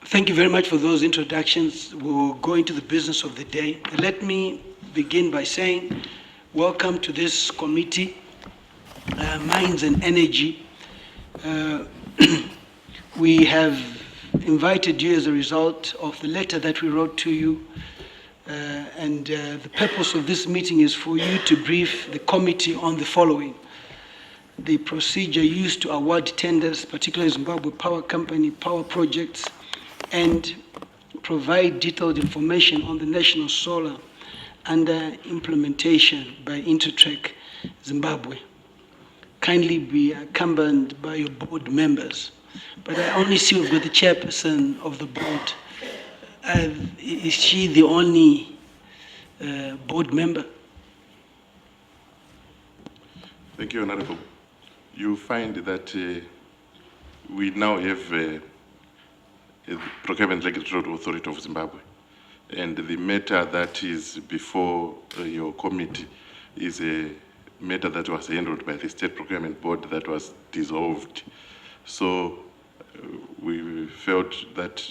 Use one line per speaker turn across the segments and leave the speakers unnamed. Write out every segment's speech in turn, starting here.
Thank you very much for those introductions. We'll go into the business of the day. Let me begin by saying, welcome to this committee, Mines and Energy. We have invited you as a result of the letter that we wrote to you. The purpose of this meeting is for you to brief the committee on the following: the procedure used to award tenders, particularly Zimbabwe Power Company power projects, and provide detailed information on the national solar under implementation by Intertrek Zimbabwe. Kindly be accompanied by your board members. But I only see we've got the chairperson of the board. Is she the only board member?
Thank you, Honorable. You find that we now have a Procurement Regulatory Authority of Zimbabwe, and the matter that is before your committee is a matter that was handled by the State Procurement Board that was dissolved. So we felt that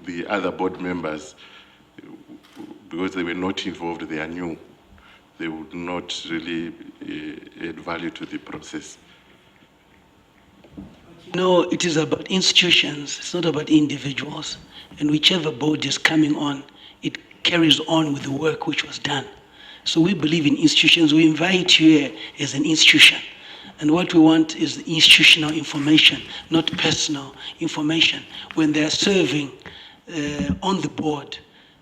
the other board members, because they were not involved, they are new, they would not really add value to the process.
No, it is about institutions, it's not about individuals. And whichever board is coming on, it carries on with the work which was done. So we believe in institutions. We invite you here as an institution. And what we want is institutional information, not personal information. When they're serving on the board,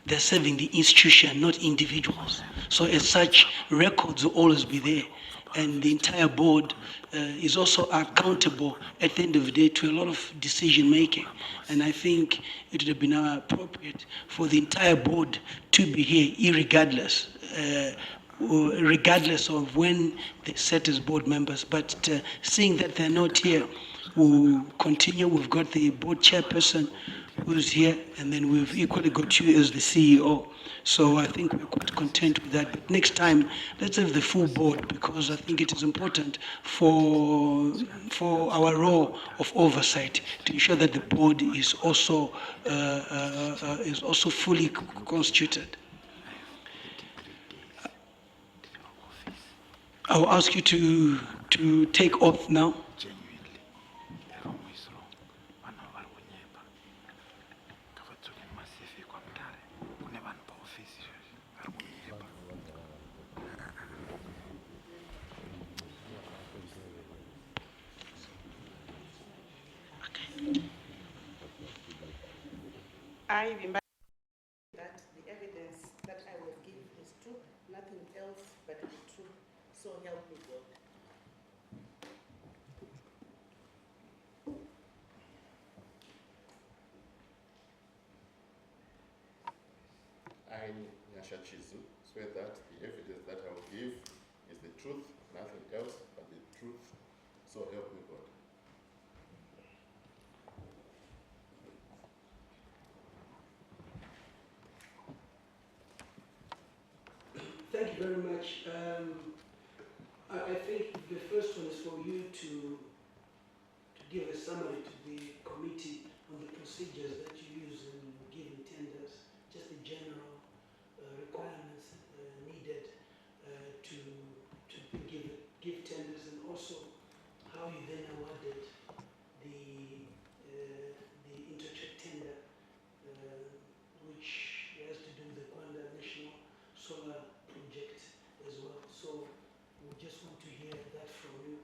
they're serving the institution, not individuals. So as such, records will always be there. And the entire board is also accountable at the end of the day to a lot of decision making. And I think it would have been appropriate for the entire board to be here, regardless of when they set as board members. But seeing that they're not here, we'll continue. We've got the board chairperson who's here, and then we've equally got you as the CEO. So I think we're quite content with that. But next time, let's have the full board, because I think it is important for our role of oversight to ensure that the board is also fully constituted. I'll ask you to take oath now.
I remind that the evidence that I will give is truth, nothing else but the truth. So help me God.
I, Nyasha Chizu, swear that the evidence that I will give is the truth, nothing else but the truth. So help me God.
Thank you very much. I think the first one is for you to give a summary to the committee on the procedures that you use in giving tenders, just the general requirements needed to give tenders, and also how you then awarded the Intertrek tender, which has to do with the Kwanda National Solar Project as well. So we just want to hear that from you.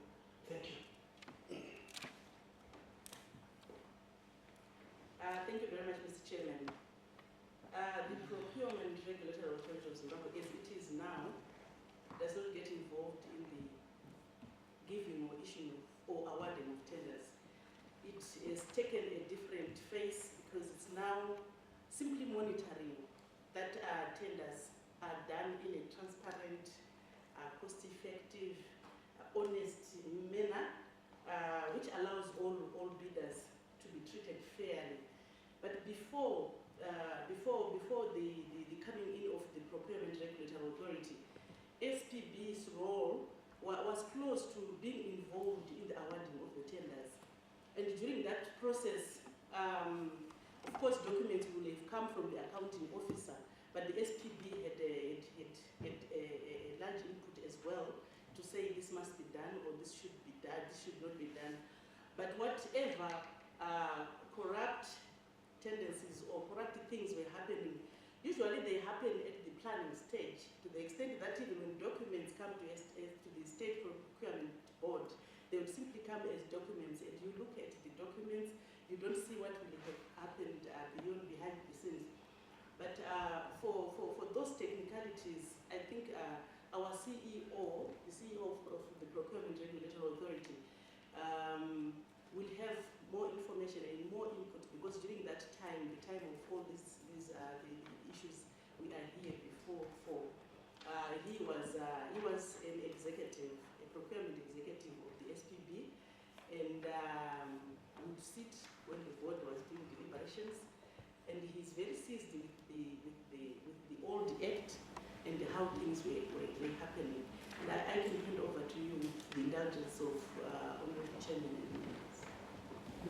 Thank you.
Thank you very much, Mr. Chairman. The Procurement Regulatory Authority of Zimbabwe, as it is now, does not get involved in the giving or issuing or awarding of tenders. It has taken a different face because it's now simply monitoring that tenders are done in a transparent, cost-effective, honest manner, which allows all bidders to be treated fairly. But before the coming in of the Procurement Regulatory Authority, SPB's role was close to being involved in the awarding of the tenders. And during that process, of course, documents will have come from the accounting officer, but the SPB had a large input as well to say this must be done or this should be done, this should not be done. But whatever corrupt tendencies or corrupt things were happening, usually they happen at the planning stage, to the extent that even when documents come to the State Procurement Board, they would simply come as documents, and you look at the documents, you don't see what will have happened behind the scenes. But for those technicalities, I think our CEO, the CEO of the Procurement Regulatory Authority, will have more information and more input, because during that time, the time of all the issues we are here before for, he was an executive, a procurement executive of the SPB, and would sit when the board was doing deliberations, and he's very seized with the old act and how things were happening. And I can hand over to you with the indulgence of Honorable Chairman.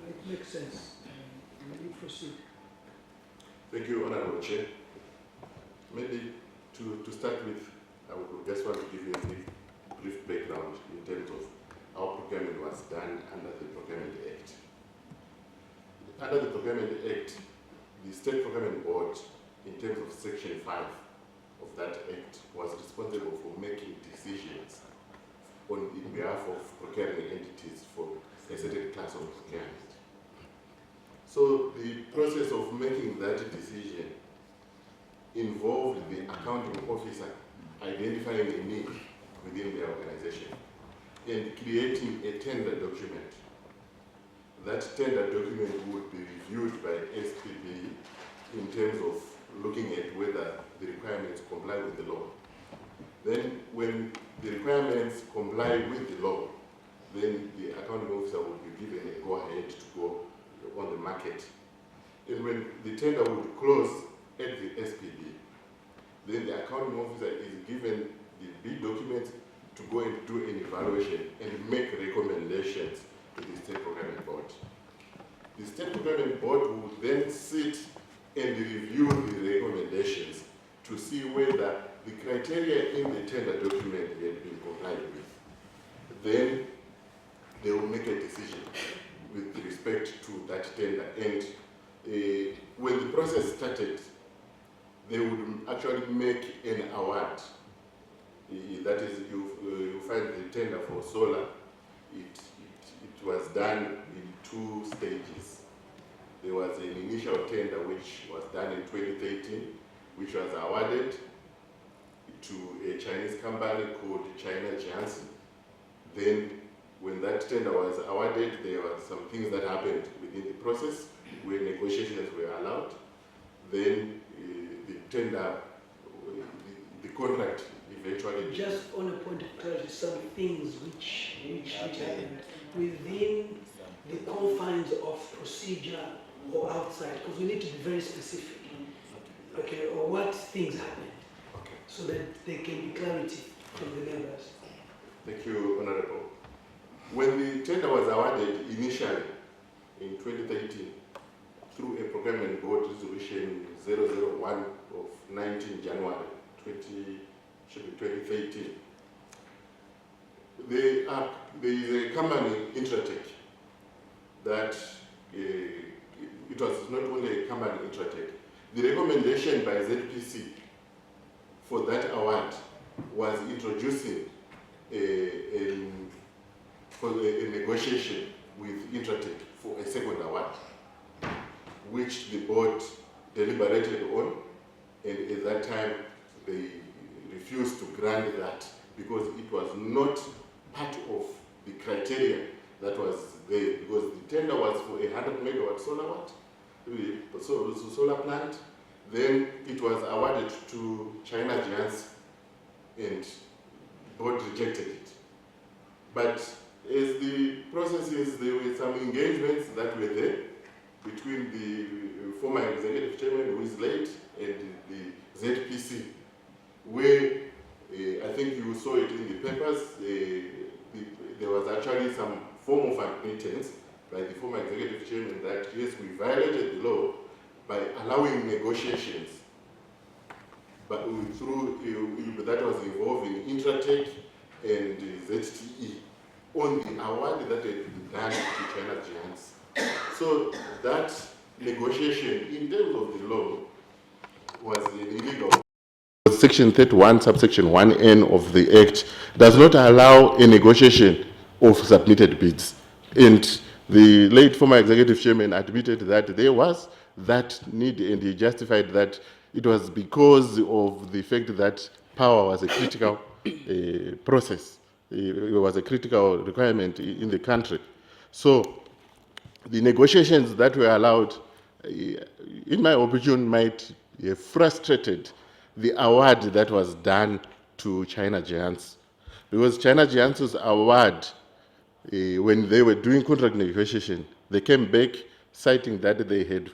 It makes sense. Will you proceed?
Thank you, Honorable Chair. Maybe to start with, I would just want to give you a brief background in terms of how procurement was done under the Procurement Act. Under the Procurement Act, the State Procurement Board, in terms of Section 5 of that Act, was responsible for making decisions in behalf of procuring entities for a certain class of procurement. So the process of making that decision involved the accounting officer identifying a need within the organization and creating a tender document. That tender document would be reviewed by SPB in terms of looking at whether the requirements comply with the law. Then when the requirements comply with the law, then the accounting officer would be given a go-ahead to go on the market. And when the tender would close at the SPB, then the accounting officer is given the bid documents to go and do an evaluation and make recommendations to the State Procurement Board. The State Procurement Board would then sit and review the recommendations to see whether the criteria in the tender document had been complied with. Then they will make a decision with respect to that tender. And when the process started, they would actually make an award. That is, you find the tender for solar, it was done in 2 stages. There was an initial tender which was done in 2013, which was awarded to a Chinese company called China Jiangxi. Then when that tender was awarded, there were some things that happened within the process where negotiations were allowed. Then the tender, the contract eventually...
Just on a point of clarity, some things which happened within the confines of procedure or outside, because we need to be very specific, okay, or what things happened,
Okay.
so that there can be clarity from the members.
Thank you, Honorable. When the tender was awarded initially in 2013 through a procurement board resolution 001 of 19 January 2013, there is a company, Intratech, that it was not only a company, Intratech. The recommendation by ZPC for that award was introducing a negotiation with Intratech for a second award, which the board deliberated on, and at that time they refused to grant that because it was not part of the criteria that was there, because the tender was for a 100 megawatt solar plant. Then it was awarded to China Jiangxi, and board rejected it. But as the processes, there were some engagements that were there between the former executive chairman, who is late, and the ZPC, where I think you saw it in the papers, there was actually some form of admittance by the former executive chairman that yes, we violated the law by allowing negotiations, but through that was involving Intratec and ZTE on the award that had been done to China Giants. So that negotiation, in terms of the law, was illegal. Section 31, subsection 1N of the Act does not allow a negotiation of submitted bids. And the late former executive chairman admitted that there was that need, and he justified that it was because of the fact that power was a critical process. It was a critical requirement in the country. So the negotiations that were allowed, in my opinion, might have frustrated the award that was done to China Giants. Because China Giants' award, when they were doing contract negotiation, they came back citing that they had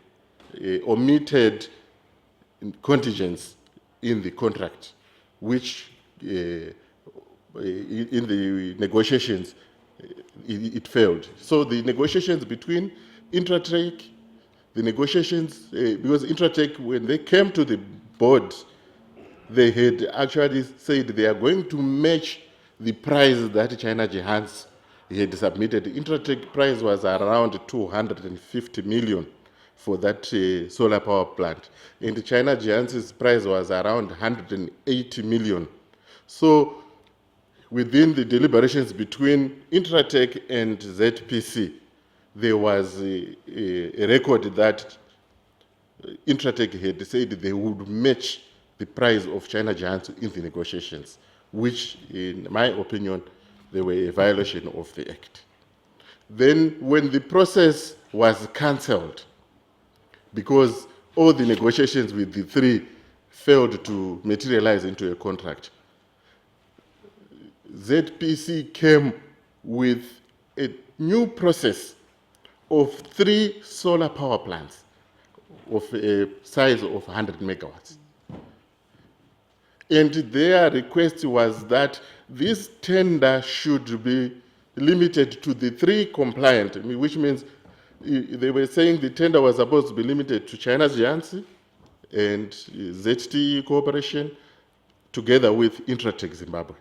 omitted contingents in the contract, which in the negotiations, it failed. So the negotiations between Intratec, the negotiations, because Intratec, when they came to the board, they had actually said they are going to match the price that China Giants had submitted. The Intratec price was around 250 million for that solar power plant. And the China Giants' price was around 180 million. So within the deliberations between Intratec and ZPC, there was a record that Intratec had said they would match the price of China Giants in the negotiations, which, in my opinion, they were a violation of the Act. Then, when the process was cancelled, because all the negotiations with the three failed to materialize into a contract, ZPC came with a new process of 3 solar power plants of a size of 100 megawatts. And their request was that this tender should be limited to the 3 compliant, which means they were saying the tender was supposed to be limited to China's Giants and ZTE Corporation together with Intratec Zimbabwe.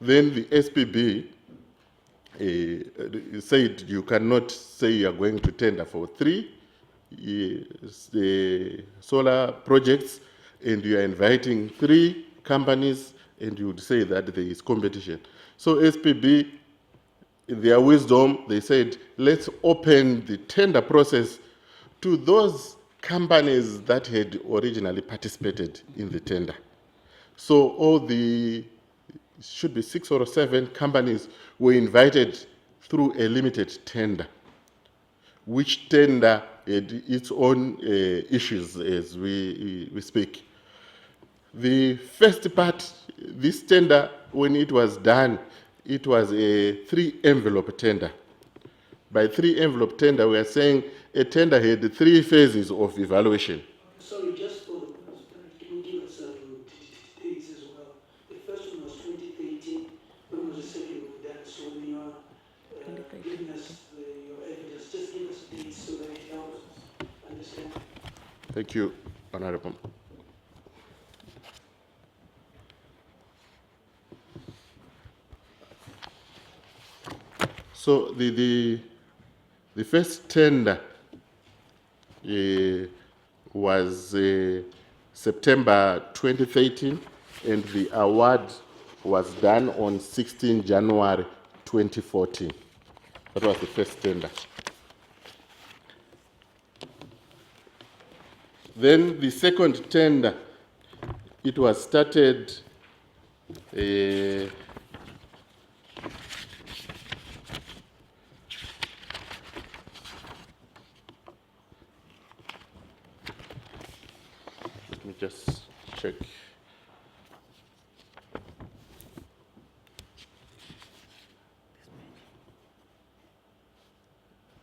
Then the SPB said you cannot say you are going to tender for 3 solar projects and you are inviting 3 companies and you would say that there is competition. So SPB, in their wisdom, they said, let's open the tender process to those companies that had originally participated in the tender. So all the, should be 6 or 7 companies were invited through a limited tender, which tender had its own issues as we speak. The first part, this tender, when it was done, it was a 3-envelope tender. By 3-envelope tender, we are saying a tender had 3 phases of evaluation.
Sorry, just for can you give us dates as well? The first one was 2018. When was the second one done? So when you are giving us your evidence, just give us dates so that it helps us understand.
Thank you, Honorable. So the first tender was September 2013, and the award was done on 16 January 2014. That was the first tender. Then the second tender, it was started let me just check.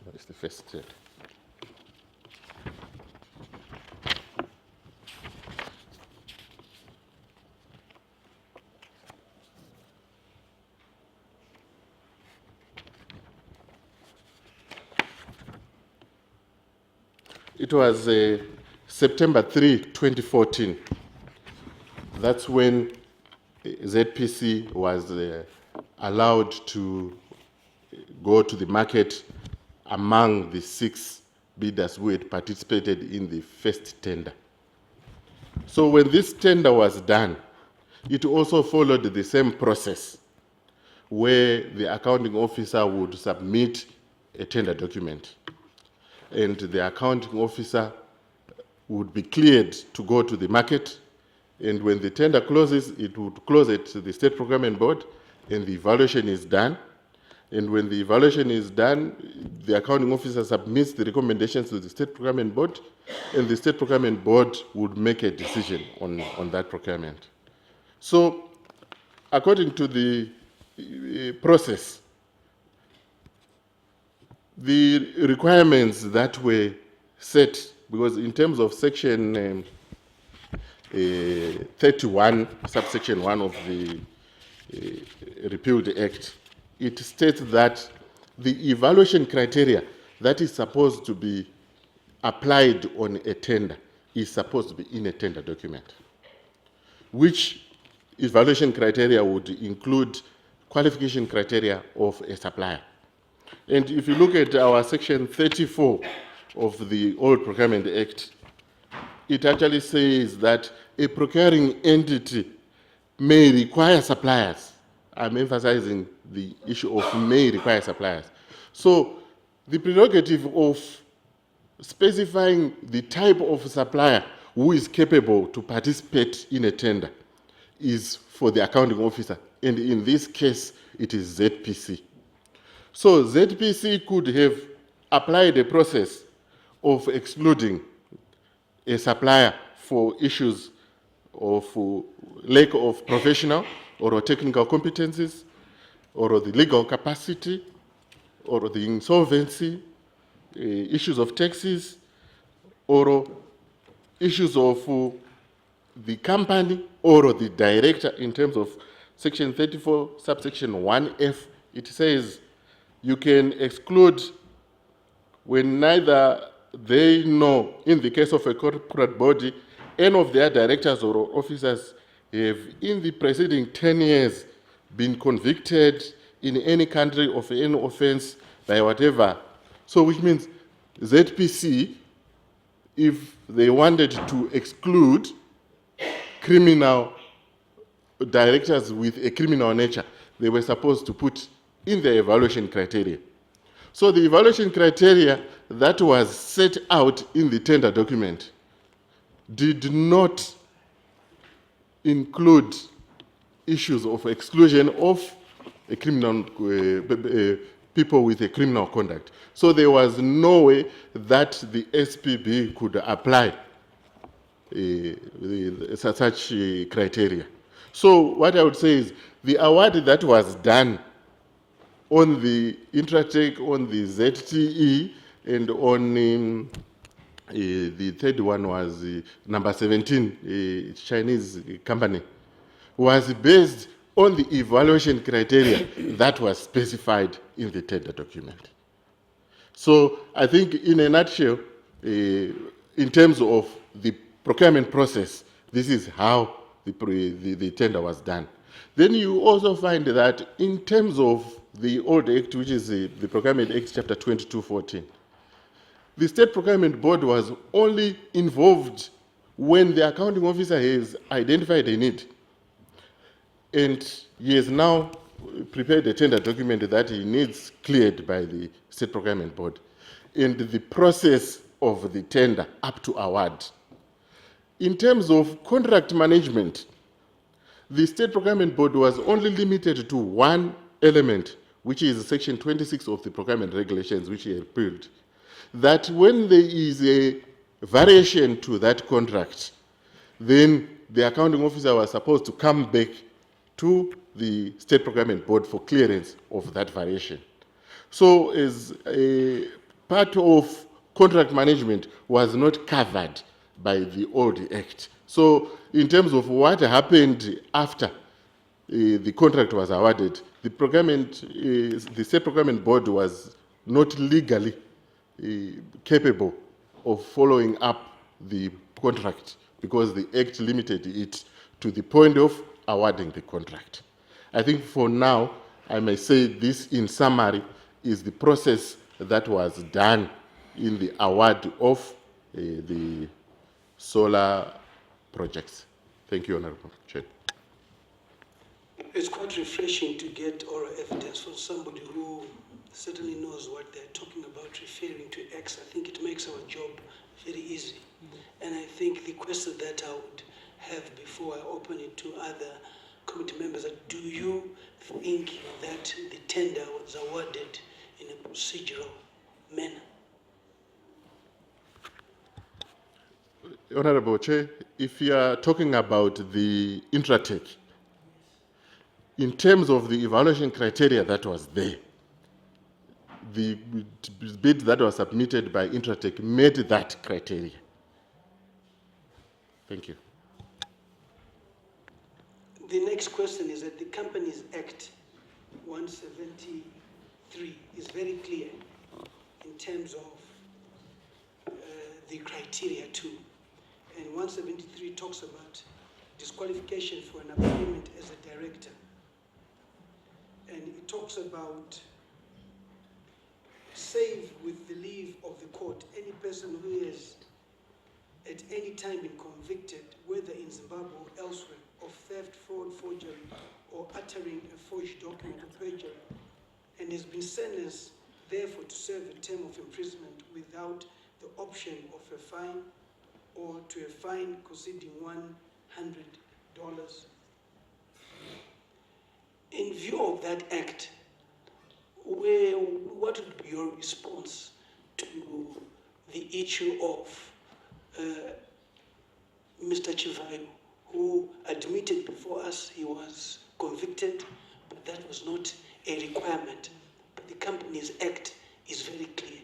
That's the first tender. it was September 3, 2014. That's when ZPC was allowed to go to the market among the 6 bidders who had participated in the first tender. So when this tender was done, it also followed the same process where the accounting officer would submit a tender document, and the accounting officer would be cleared to go to the market, and when the tender closes, it would close at the State Procurement Board, and the evaluation is done. And when the evaluation is done, the accounting officer submits the recommendations to the State Procurement Board, and the State Procurement Board would make a decision on that procurement. So, according to the process, the requirements that were set, because in terms of section 31, subsection 1 of the repealed Act, it states that the evaluation criteria that is supposed to be applied on a tender is supposed to be in a tender document, which evaluation criteria would include qualification criteria of a supplier. And if you look at our section 34 of the old Procurement Act, it actually says that a procuring entity may require suppliers. I'm emphasizing the issue of may require suppliers. So the prerogative of specifying the type of supplier who is capable to participate in a tender is for the accounting officer, and in this case, it is ZPC. So ZPC could have applied a process of excluding a supplier for issues of lack of professional or technical competencies, or the legal capacity, or the insolvency, issues of taxes, or issues of the company or the director. In terms of section 34, subsection 1F, it says you can exclude when neither they nor, in the case of a corporate body, any of their directors or officers have in the preceding 10 years been convicted in any country of any offense by whatever. So which means ZPC, if they wanted to exclude criminal directors with a criminal nature, they were supposed to put in the evaluation criteria. So the evaluation criteria that was set out in the tender document did not include issues of exclusion of a criminal people with a criminal conduct. So there was no way that the SPB could apply such criteria. So what I would say is the award that was done on the Intratech, on the ZTE, and on the third one was number 17, a Chinese company, was based on the evaluation criteria that was specified in the tender document. So I think in a nutshell, in terms of the procurement process, this is how the tender was done. Then you also find that in terms of the old act, which is the Procurement Act, Chapter 2214, the State Procurement Board was only involved when the accounting officer has identified a need, and he has now prepared a tender document that he needs cleared by the State Procurement Board, and the process of the tender up to award. In terms of contract management, the State Procurement Board was only limited to one element, which is Section 26 of the Procurement Regulations, which he repealed, that when there is a variation to that contract, then the accounting officer was supposed to come back to the State Procurement Board for clearance of that variation. So as a part of contract management was not covered by the old Act. So in terms of what happened after the contract was awarded, the State Procurement Board was not legally capable of following up the contract because the Act limited it to the point of awarding the contract. I think for now, I may say this in summary is the process that was done in the award of the solar projects. Thank you, Honorable Chair.
It's quite refreshing to get oral evidence from somebody who certainly knows what they're talking about, referring to X. I think it makes our job very easy. And I think the question that I would have before I open it to other committee members, do you think that the tender was awarded in a procedural manner?
Honorable Chair, if you are talking about the Intratech, in terms of the evaluation criteria that was there, the bid that was submitted by Intratech met that criteria. Thank you.
The next question is that the Companies Act 173 is very clear in terms of the criteria too. And 173 talks about disqualification for an appointment as a director. And it talks about, save with the leave of the court, any person who has at any time been convicted, whether in Zimbabwe or elsewhere, of theft, fraud, forgery, or uttering a forged document or perjury, and has been sentenced, therefore, to serve a term of imprisonment without the option of a fine or to a fine exceeding $100. In view of that act, what would be your response to the issue of Mr. Chivayo, who admitted before us he was convicted, but that was not a requirement. But the Companies Act is very clear.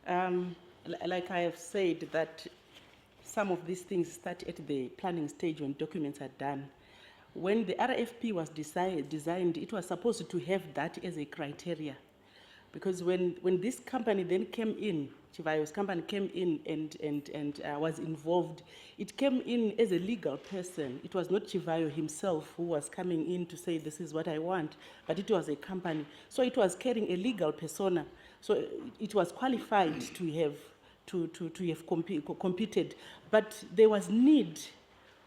Okay. Like I have said, that some of these things start at the planning stage when documents are done. When the RFP was designed, it was supposed to have that as a criteria. Because when this company then came in, Chivayo's company came in and was involved, it came in as a legal person. It was not Chivayo himself who was coming in to say, this is what I want, but it was a company. So it was carrying a legal persona. So it was qualified to have competed. But there was need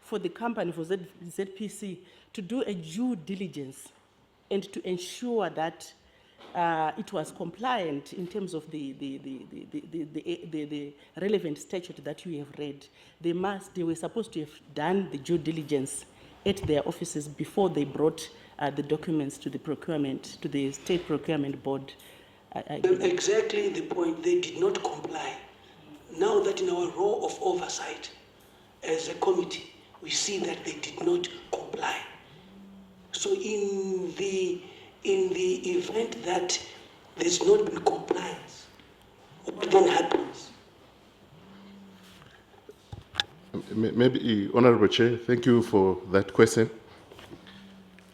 for the company, for ZPC, to do a due diligence and to ensure that it was compliant in terms of the relevant statute that you have read. They were supposed to have done the due diligence at their offices before they brought the documents to the procurement, to the State Procurement Board.
Exactly the point, they did not comply. Now that in our role of oversight as a committee, we see that they did not comply. So in the event that there's not been compliance, what then happens?
Maybe, Honorable Chair, thank you for that question.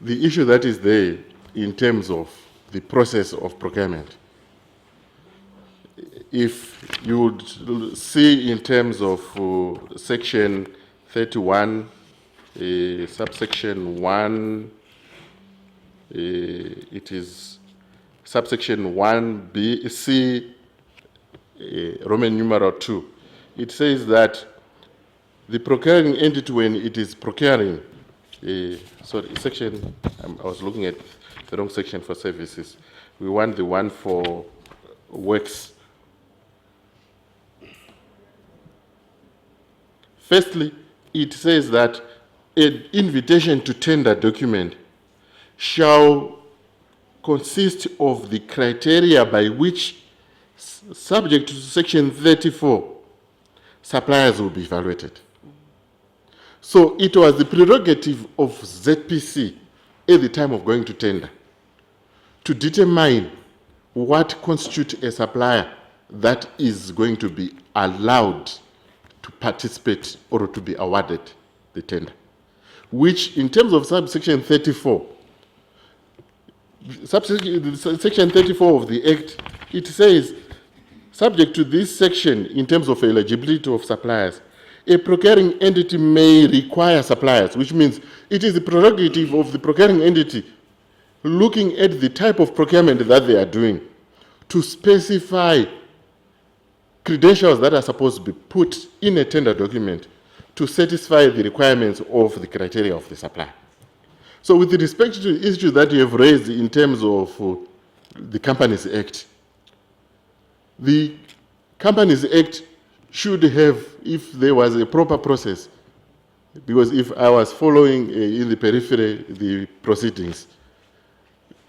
The issue that is there in terms of the process of procurement, if you would see in terms of section 31, subsection 1, it is subsection 1B, C, Roman numeral 2. It says that the procuring entity, when it is procuring, sorry, section, I was looking at the wrong section for services. We want the one for works. Firstly, it says that an invitation to tender document shall consist of the criteria by which, subject to section 34, suppliers will be evaluated. So it was the prerogative of ZPC at the time of going to tender to determine what constitutes a supplier that is going to be allowed to participate or to be awarded the tender, which in terms of subsection 34, section 34 of the Act, it says subject to this section in terms of eligibility of suppliers, a procuring entity may require suppliers, which means it is the prerogative of the procuring entity looking at the type of procurement that they are doing to specify credentials that are supposed to be put in a tender document to satisfy the requirements of the criteria of the supplier. So with respect to the issue that you have raised in terms of the Companies Act, the Companies Act should have, if there was a proper process, because if I was following in the periphery the proceedings,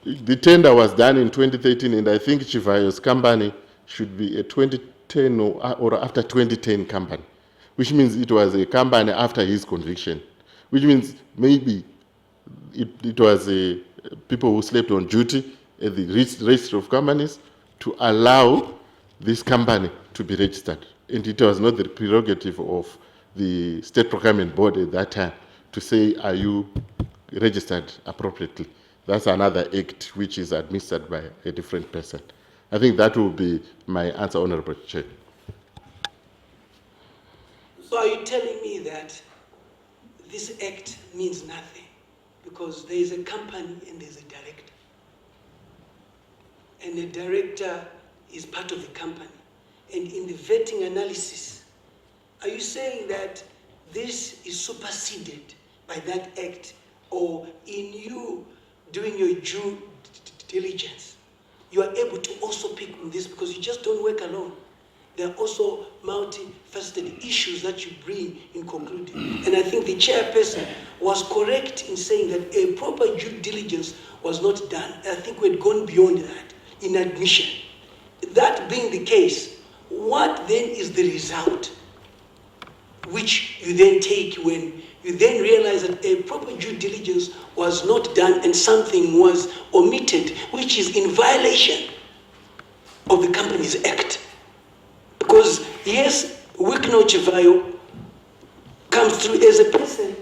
the tender was done in 2013, and I think Chivayo's company should be a 2010 or after 2010 company, which means it was a company after his conviction, which means maybe it was people who slept on duty at the register of companies to allow this company to be registered. And it was not the prerogative of the State Procurement Board at that time to say, are you registered appropriately? That's another act which is administered by a different person. I think that will be my answer, Honorable Chair.
So are you telling me that this act means nothing because there is a company and there's a director? And the director is part of the company. And in the vetting analysis, are you saying that this is superseded by that act, or in you doing your due diligence, you are able to also pick on this because you just don't work alone? There are also multifaceted issues that you bring in concluding. And I think the chairperson was correct in saying that a proper due diligence was not done. I think we had gone beyond that in admission. That being the case, what then is the result which you then take when you then realize that a proper due diligence was not done and something was omitted, which is in violation of the Companies Act? Because yes, Wikno Chivayo comes through as a person,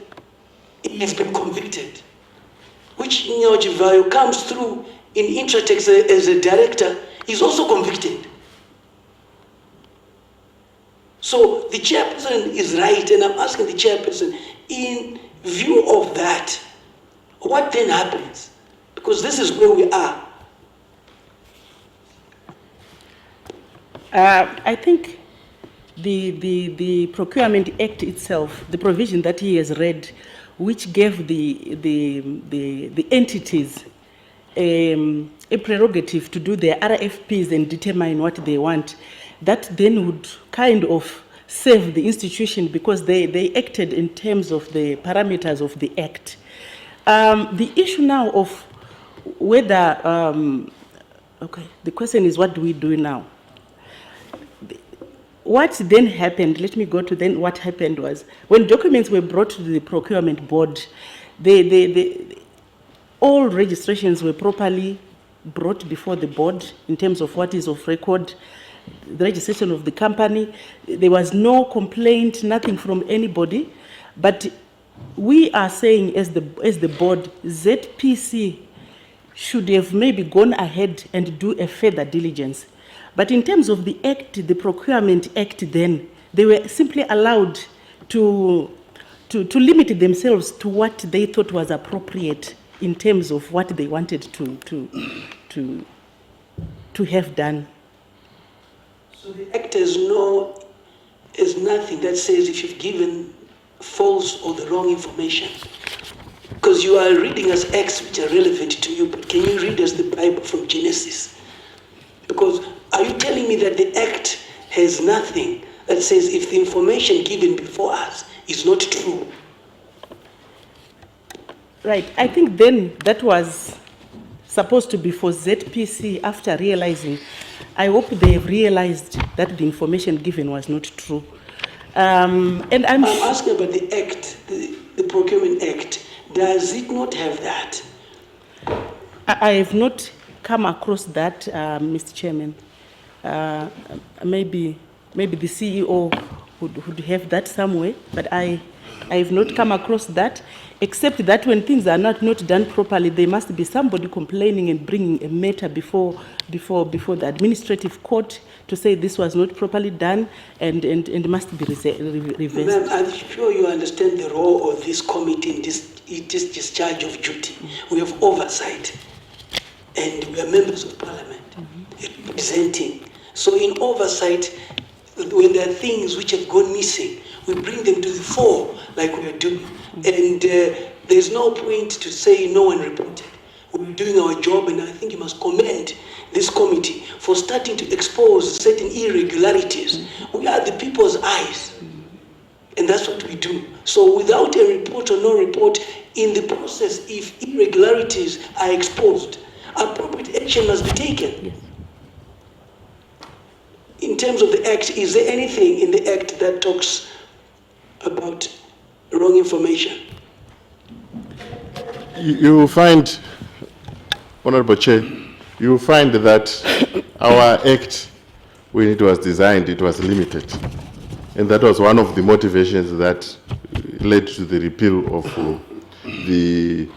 he has been convicted. Which Nyo Chivayo comes through in Intratex as a director, is also convicted. So the chairperson is right, and I'm asking the chairperson, in view of that, what then happens? Because this is where we are.
I think the Procurement Act itself, the provision that he has read, which gave the entities a prerogative to do their RFPs and determine what they want, that then would kind of save the institution because they acted in terms of the parameters of the Act. The issue now of whether, okay, the question is what do we do now? What then happened, let me go to then what happened was, when documents were brought to the procurement board, all registrations were properly brought before the board in terms of what is of record, the registration of the company. There was no complaint, nothing from anybody. But we are saying as the board, ZPC should have maybe gone ahead and do a further diligence. But in terms of the Act, the Procurement Act then, they were simply allowed to limit themselves to what they thought was appropriate in terms of what they wanted to have done.
So the Act has nothing that says if you've given false or the wrong information. Because you are reading us acts which are relevant to you, but can you read us the Bible from Genesis? Because are you telling me that the Act has nothing that says if the information given before us is not true?
Right. I think then that was supposed to be for ZPC after realizing. I hope they have realized that the information given was not true. And I'm
asking about the Act, the Procurement Act. Does it not have that?
I have not come across that, Mr. Chairman. Maybe the CEO would have that somewhere, but I've not come across that, except that when things are not done properly, there must be somebody complaining and bringing a matter before the administrative court to say this was not properly done and must be reversed.
Ma'am, I'm sure you understand the role of this committee in this discharge of duty. We have oversight, and we are members of parliament representing. So in oversight, when there are things which have gone missing, we bring them to the fore like we are doing. And there's no point to say no one reported. We're doing our job, and I think you must commend this committee for starting to expose certain irregularities. We are the people's eyes, and that's what we do. So without a report or no report, in the process, if irregularities are exposed, appropriate action must be taken.
Yes.
In terms of the Act, is there anything in the Act that talks about wrong information?
You will find, Honorable Chair, you will find that our Act, when it was designed, it was limited. And that was one of the motivations that led to the repeal of the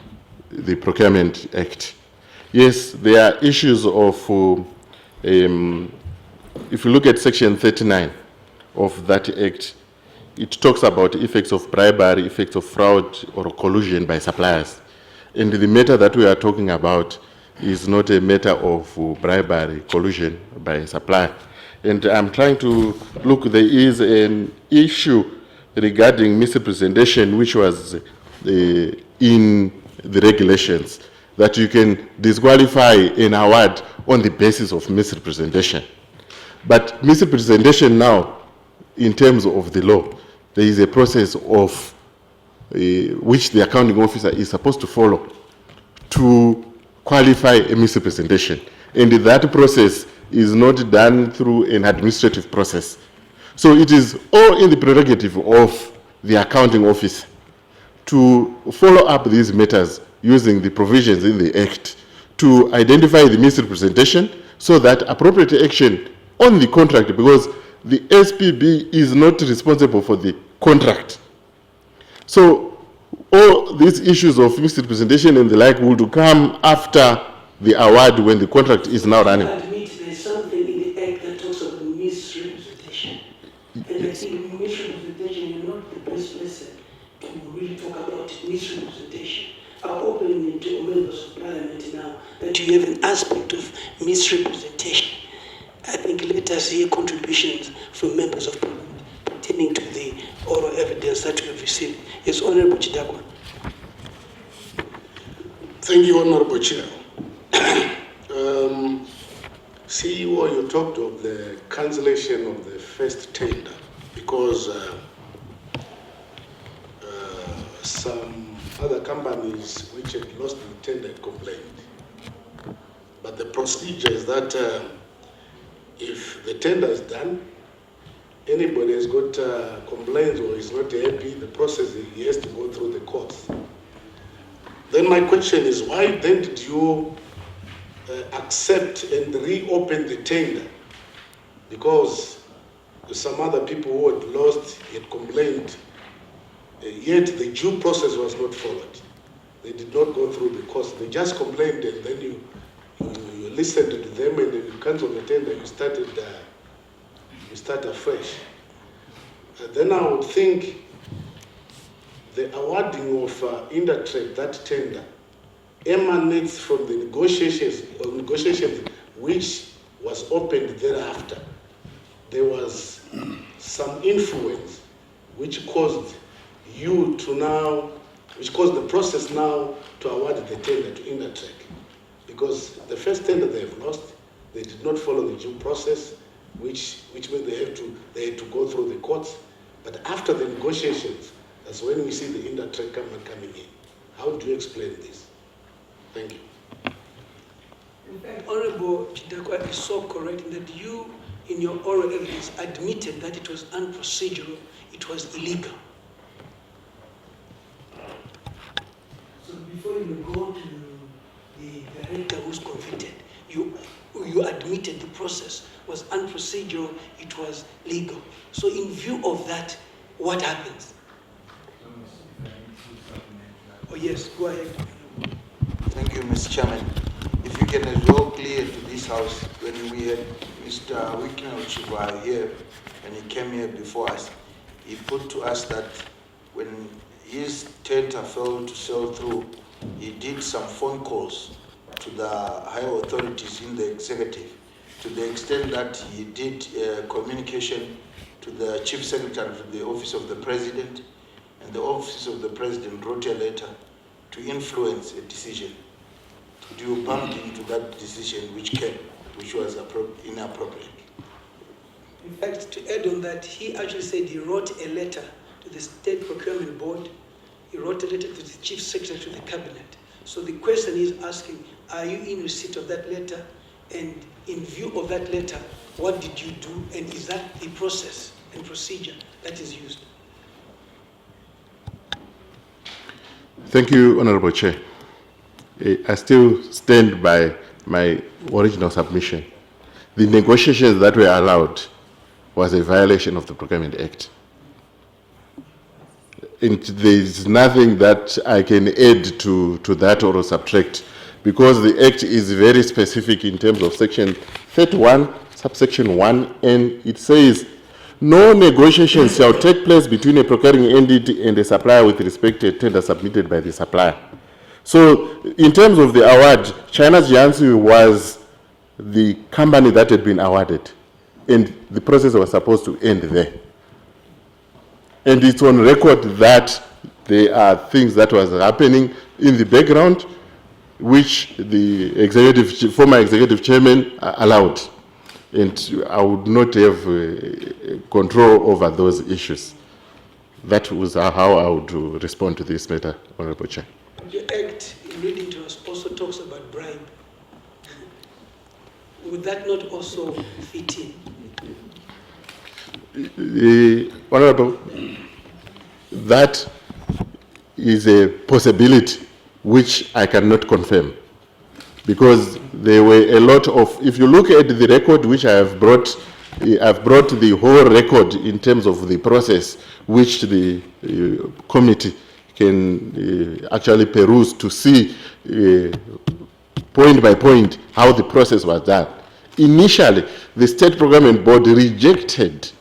Procurement Act. Yes, there are issues of, if you look at Section 39 of that Act, it talks about effects of bribery, effects of fraud or collusion by suppliers. And the matter that we are talking about is not a matter of bribery, collusion by supplier. And I'm trying to look, there is an issue regarding misrepresentation which was in the regulations, that you can disqualify an award on the basis of misrepresentation. But misrepresentation now, in terms of the law, there is a process of which the accounting officer is supposed to follow to qualify a misrepresentation. And that process is not done through an administrative process. So it is all in the prerogative of the accounting office to follow up these matters using the provisions in the Act to identify the misrepresentation so that appropriate action on the contract, because the SPB is not responsible for the contract. So all these issues of misrepresentation and the like will come after the award when the contract is now running.
I admit there's something in the Act that talks about misrepresentation. And I think misrepresentation, you're not the best person to really talk about misrepresentation. I'm opening to members of parliament now that you have an aspect of misrepresentation. I think let us hear contributions from members of parliament pertaining to the oral evidence that we have received. Yes, Honorable Chidakwa.
Thank you, Honorable Chair. CEO, you talked of the cancellation of the first tender because some other companies which had lost the tender had complained. But the procedure is that if the tender is done, anybody has got complaints or is not happy, the process, he has to go through the courts. Then my question is, why then did you accept and reopen the tender? Because some other people who had lost had complained, yet the due process was not followed. They did not go through the courts. They just complained, and then you listened to them, and then you canceled the tender. You start afresh. Then I would think the awarding of Intertrade, that tender, emanates from the negotiations which was opened thereafter. There was some influence which caused you to now, which caused the process now to award the tender to Intertrade. Because the first tender they have lost, they did not follow the due process, which means they had to go through the courts. But after the negotiations, that's when we see the Intertrade coming in. How do you explain this? Thank you.
In fact, Honorable Chidakwa is so correct in that you, in your oral evidence, admitted that it was unprocedural, it was illegal. So before you go to the director who's convicted, you admitted the process was unprocedural, it was legal. So in view of that, what happens? Oh yes, go ahead.
Thank you, Mr. Chairman. If you can as well clear to this House, when we had Mr. Chivayo here, and he came here before us, he put to us that when his tender failed to sell through, he did some phone calls to the higher authorities in the executive, to the extent that he did communication to the Chief Secretary of the Office of the President, and the Office of the President wrote a letter to influence a decision. Do you bump into that decision which was inappropriate?
In fact, to add on that, he actually said he wrote a letter to the State Procurement Board, he wrote a letter to the Chief Secretary of the Cabinet. So the question is asking, are you in receipt of that letter? And in view of that letter, what did you do? And is that the process and procedure that is used?
Thank you, Honorable Chair. I still stand by my original submission. The negotiations that were allowed was a violation of the Procurement Act. And there's nothing that I can add to that or subtract, because the Act is very specific in terms of Section 31, subsection 1, and it says, no negotiations shall take place between a procuring entity and a supplier with respect to a tender submitted by the supplier. So, in terms of the award, China's Jiangsu was the company that had been awarded, and the process was supposed to end there. And it's on record that there are things that was happening in the background, which the former executive chairman allowed. And I would not have control over those issues. That was how I would respond to this matter, Honorable Chair.
The Act, in reading to us, also talks about bribe. Would that not also fit in?
Honorable, that is a possibility which I cannot confirm, because there were a lot of, if you look at the record which I have brought, I've brought the whole record in terms of the process which the committee can actually peruse to see point by point how the process was done. Initially, the State Procurement Board rejected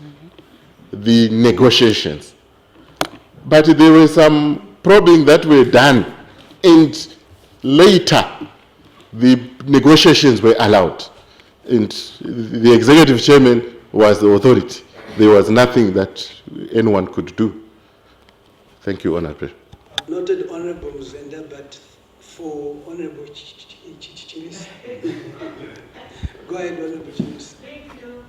the negotiations, but there were some probing that were done, and later the negotiations were allowed, and the executive chairman was the authority. There was nothing that anyone could do. Thank you, Honorable.
Noted Honorable Muzenda, but for Honorable Chimis. Go ahead, Honorable Chimis.
Thank you.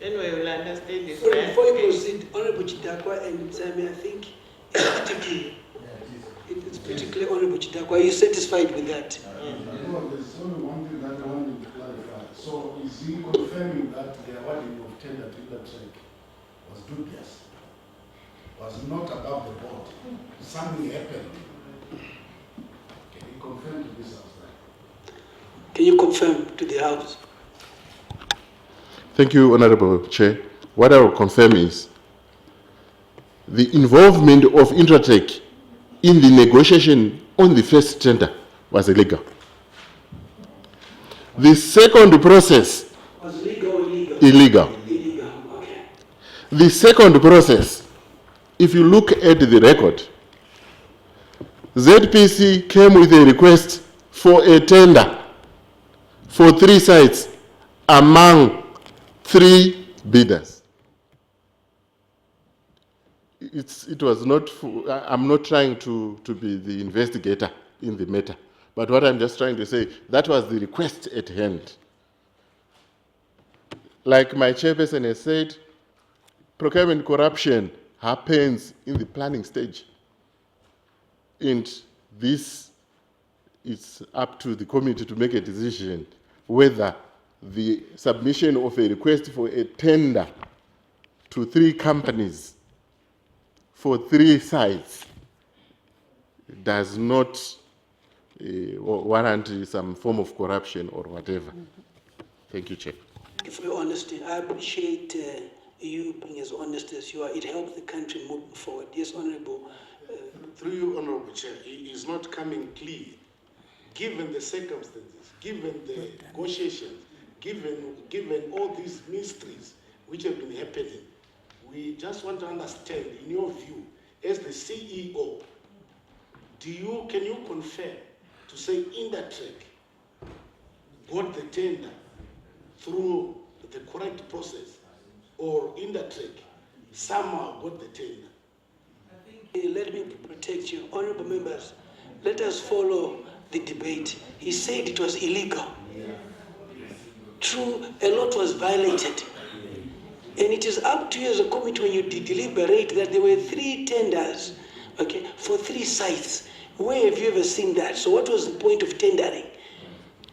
Then we will understand this.
Before you proceed, Honorable Chidakwa and Zami, I think it's pretty clear. It's pretty clear, Honorable Chidakwa. Are you satisfied with that?
No, there's only one thing that I wanted to clarify. So is he confirming that the awarding of tender to Electric was dubious? Was not above the board? Something happened. Can you confirm to this House that?
Can you confirm to the House?
Thank you, Honorable Chair. What I will confirm is the involvement of Intratech in the negotiation on the first tender was illegal. The second process
Was legal or illegal?
illegal.
Illegal, okay.
The second process, if you look at the record, ZPC came with a request for a tender for 3 sites among 3 bidders. It was not, I'm not trying to be the investigator in the matter, but what I'm just trying to say, that was the request at hand. Like my chairperson has said, procurement corruption happens in the planning stage. And this is up to the committee to make a decision whether the submission of a request for a tender to 3 companies for 3 sites does not warrant some form of corruption or whatever. Thank you, Chair.
For your honesty, I appreciate you being as honest as you are. It helps the country move forward. Yes, Honorable.
Through you, Honorable Chair, it is not coming clear, given the circumstances, given the negotiations, given all these mysteries which have been happening. We just want to understand, in your view, as the CEO, can you confirm to say Intertrek got the tender through the correct process, or Intertrek somehow got the tender?
Let me protect you. Honorable members, let us follow the debate. He said it was illegal. True, a lot was violated. And it is up to you as a committee when you deliberate that there were 3 tenders, okay, for 3 sites. Where have you ever seen that? So what was the point of tendering?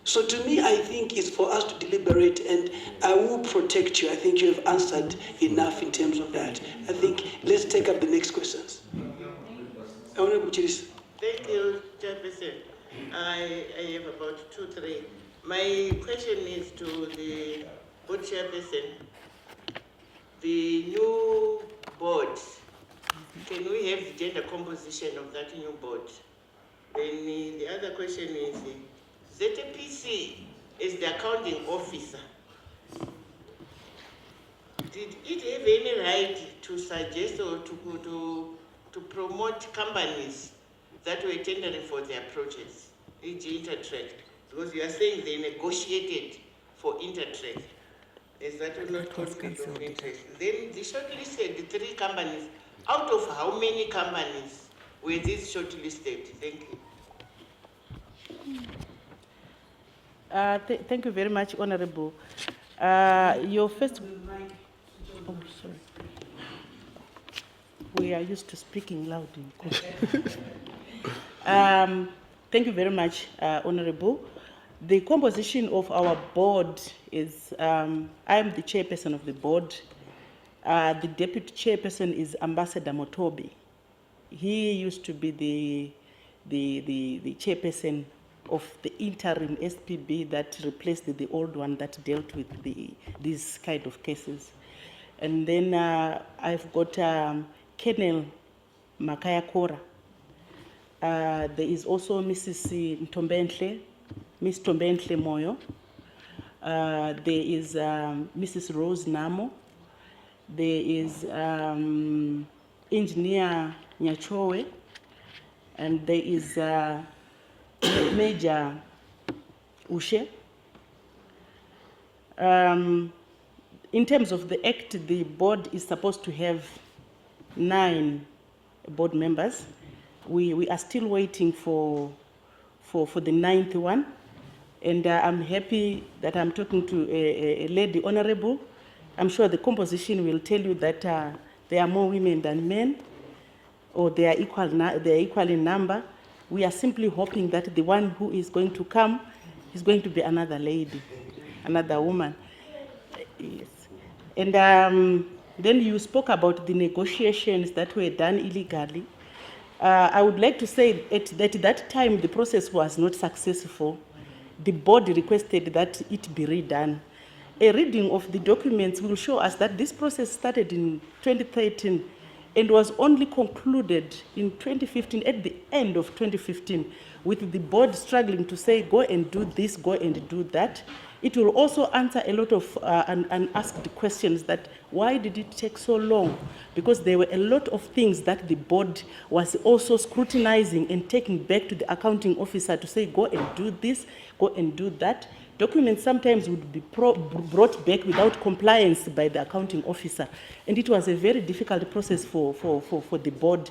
So to me, I think it's for us to deliberate, and I will protect you. I think you have answered enough in terms of that. I think let's take up the next questions. Honorable Chiris.
Thank you, Chairperson. I have about 2, 3. My question is to the board chairperson. The new board, can we have the gender composition of that new board? Then the other question is, ZPC is the accounting officer. Did it have any right to suggest or to promote companies that were tendering for their projects, e.g. Intertrek? Because you are saying they negotiated for Intertrek. Is that not conflict of interest? Then the shortlisted, the 3 companies, out of how many companies were these shortlisted? Thank you.
Thank you very much, Honorable. Your first... Oh, sorry. We are used to speaking loud in court. Thank you very much, Honorable. The composition of our board is, I am the chairperson of the board. The deputy chairperson is Ambassador Motobi. He used to be the chairperson of the interim SPB that replaced the old one that dealt with these kind of cases. And then I've got Colonel Makaya Kora. There is also Mrs. Ntombenhle, Miss Ntombenhle Moyo. There is Mrs. Rose Namo. There is Engineer Nyachowe. And there is Major Ushe. In terms of the act, the board is supposed to have 9 board members. We are still waiting for the 9th one. And I'm happy that I'm talking to a lady honorable. I'm sure the composition will tell you that there are more women than men, or they are equal in number. We are simply hoping that the one who is going to come is going to be another lady, another woman. Yes. And then you spoke about the negotiations that were done illegally. I would like to say at that time the process was not successful. The board requested that it be redone. A reading of the documents will show us that this process started in 2013 and was only concluded in 2015, at the end of 2015, with the board struggling to say, go and do this, go and do that. It will also answer a lot of and ask the questions that why did it take so long? Because there were a lot of things that the board was also scrutinizing and taking back to the accounting officer to say, go and do this, go and do that. Documents sometimes would be brought back without compliance by the accounting officer. And it was a very difficult process for the board.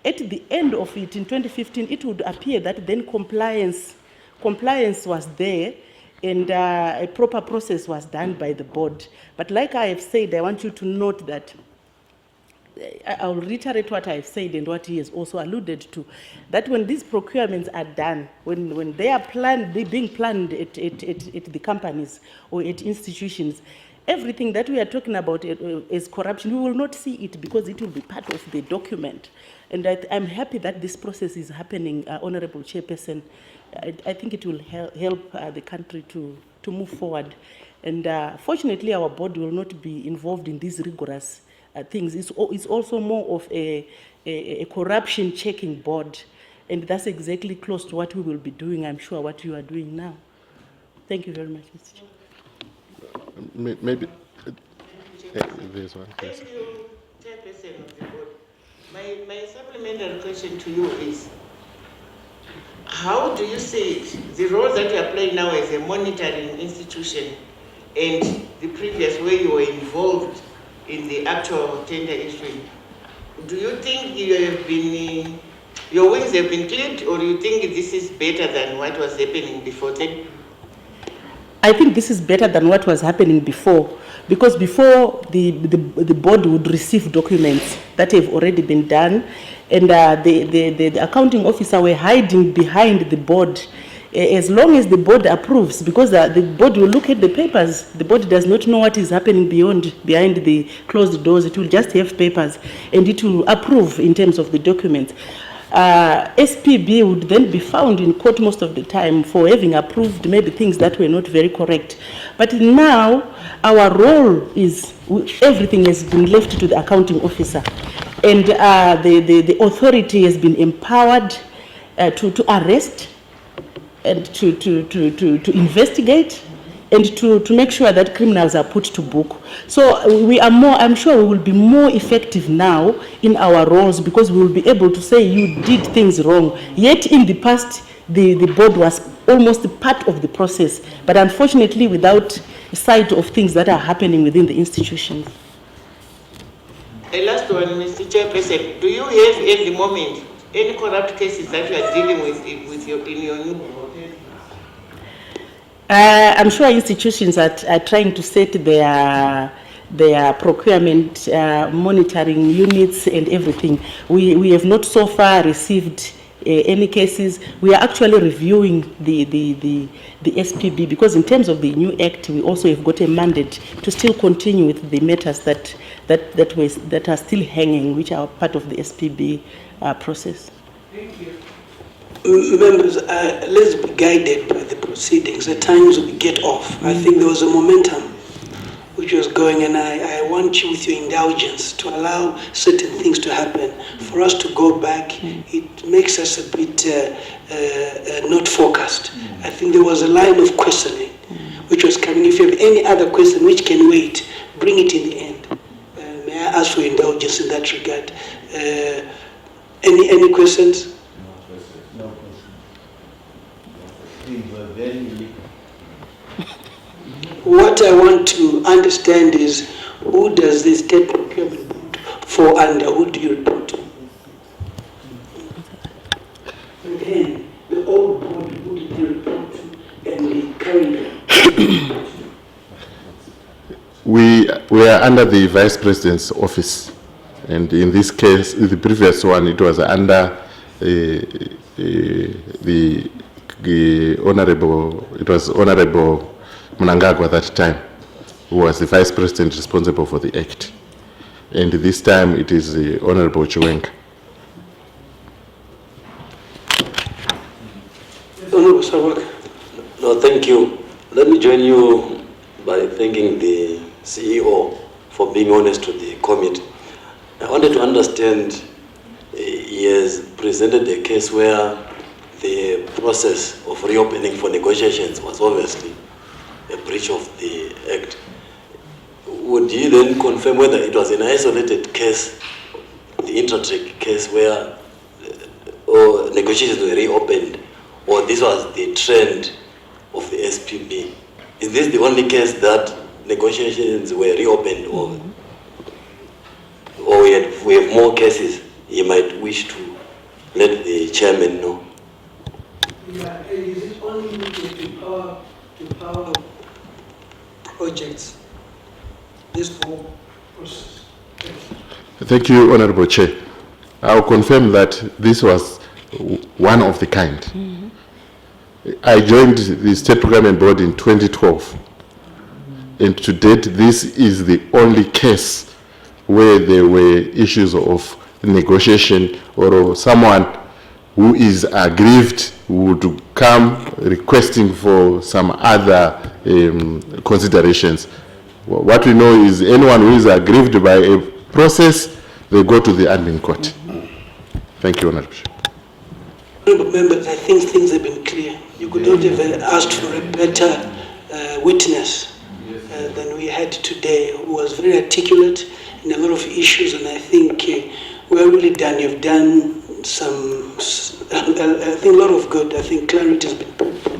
At the end of it, in 2015, it would appear that then compliance was there, and a proper process was done by the board. But like I have said, I want you to note that I'll reiterate what I've said and what he has also alluded to, that when these procurements are done, when they are planned, they're being planned at the companies or at institutions, everything that we are talking about as corruption, we will not see it because it will be part of the document. And I'm happy that this process is happening, Honorable Chairperson. I think it will help the country to move forward. And fortunately, our board will not be involved in these rigorous things. It's also more of a corruption checking board. And that's exactly close to what we will be doing, I'm sure, what you are doing now. Thank you very much, Mr. Chair.
Maybe there's one
Thank
question.
you, Chairperson of the board. My supplementary question to you is, how do you see it, the role that you are playing now as a monitoring institution and the previous way you were involved in the actual tender issuing? Do you think your wings have been clipped, or do you think this is better than what was happening before then?
I think this is better than what was happening before, because before the board would receive documents that have already been done, and the accounting officer were hiding behind the board as long as the board approves, because the board will look at the papers. The board does not know what is happening behind the closed doors. It will just have papers, and it will approve in terms of the documents. SPB would then be found in court most of the time for having approved maybe things that were not very correct. But now our role is everything has been left to the accounting officer, and the authority has been empowered to arrest and to investigate and to make sure that criminals are put to book. So we are more, I'm sure we will be more effective now in our roles, because we will be able to say you did things wrong. Yet in the past, the board was almost part of the process, but unfortunately without sight of things that are happening within the institutions.
A last one, Mr. Chairperson, do you have at the moment any corrupt cases that you are dealing with in your new board?
I'm sure institutions are trying to set their procurement monitoring units and everything. We have not so far received any cases. We are actually reviewing the SPB, because in terms of the new act, we also have got a mandate to still continue with the matters that are still hanging, which are part of the SPB process.
Thank you. Members, let's be guided by the proceedings. At times we get off. I think there was a momentum which was going, and I want you, with your indulgence, to allow certain things to happen. For us to go back, it makes us a bit not focused. I think there was a line of questioning which was coming. If you have any other question which can wait, bring it in the end. May I ask for indulgence in that regard? Any questions? What I want to understand is, who does the state procurement board fall under? Who do you report to? Again, the old board, who did you report to, and the current?
We are under the Vice President's office, and in this case, the previous one, it was under the Honorable Mnangagwa at that time, who was the Vice President responsible for the Act. And this time it is the Honorable Chivayo.
No, thank you. Let me join you by thanking the CEO for being honest to the committee. I wanted to understand, he has presented a case where the process of reopening for negotiations was obviously a breach of the Act. Would you then confirm whether it was an isolated case, the Intratrek case, where negotiations were reopened, or this was the trend of the SPB? Is this the only case that negotiations were reopened, or we have more cases? You might wish to let the chairman know.
Yeah, is it only limited to power projects, this whole process?
Thank you, Honorable Chair. I'll confirm that this was one of the kind. I joined the State Procurement Board in 2012, And to date, this is the only case where there were issues of negotiation or someone who is aggrieved would come requesting for some other considerations. What we know is anyone who is aggrieved by a process, they go to the admin court. Thank you, Honorable.
Honourable members, I think things have been clear. You could not have asked for a better witness than we had today, who was very articulate in a lot of issues, and I think we're really done. You've done I think a lot of good. I think clarity has been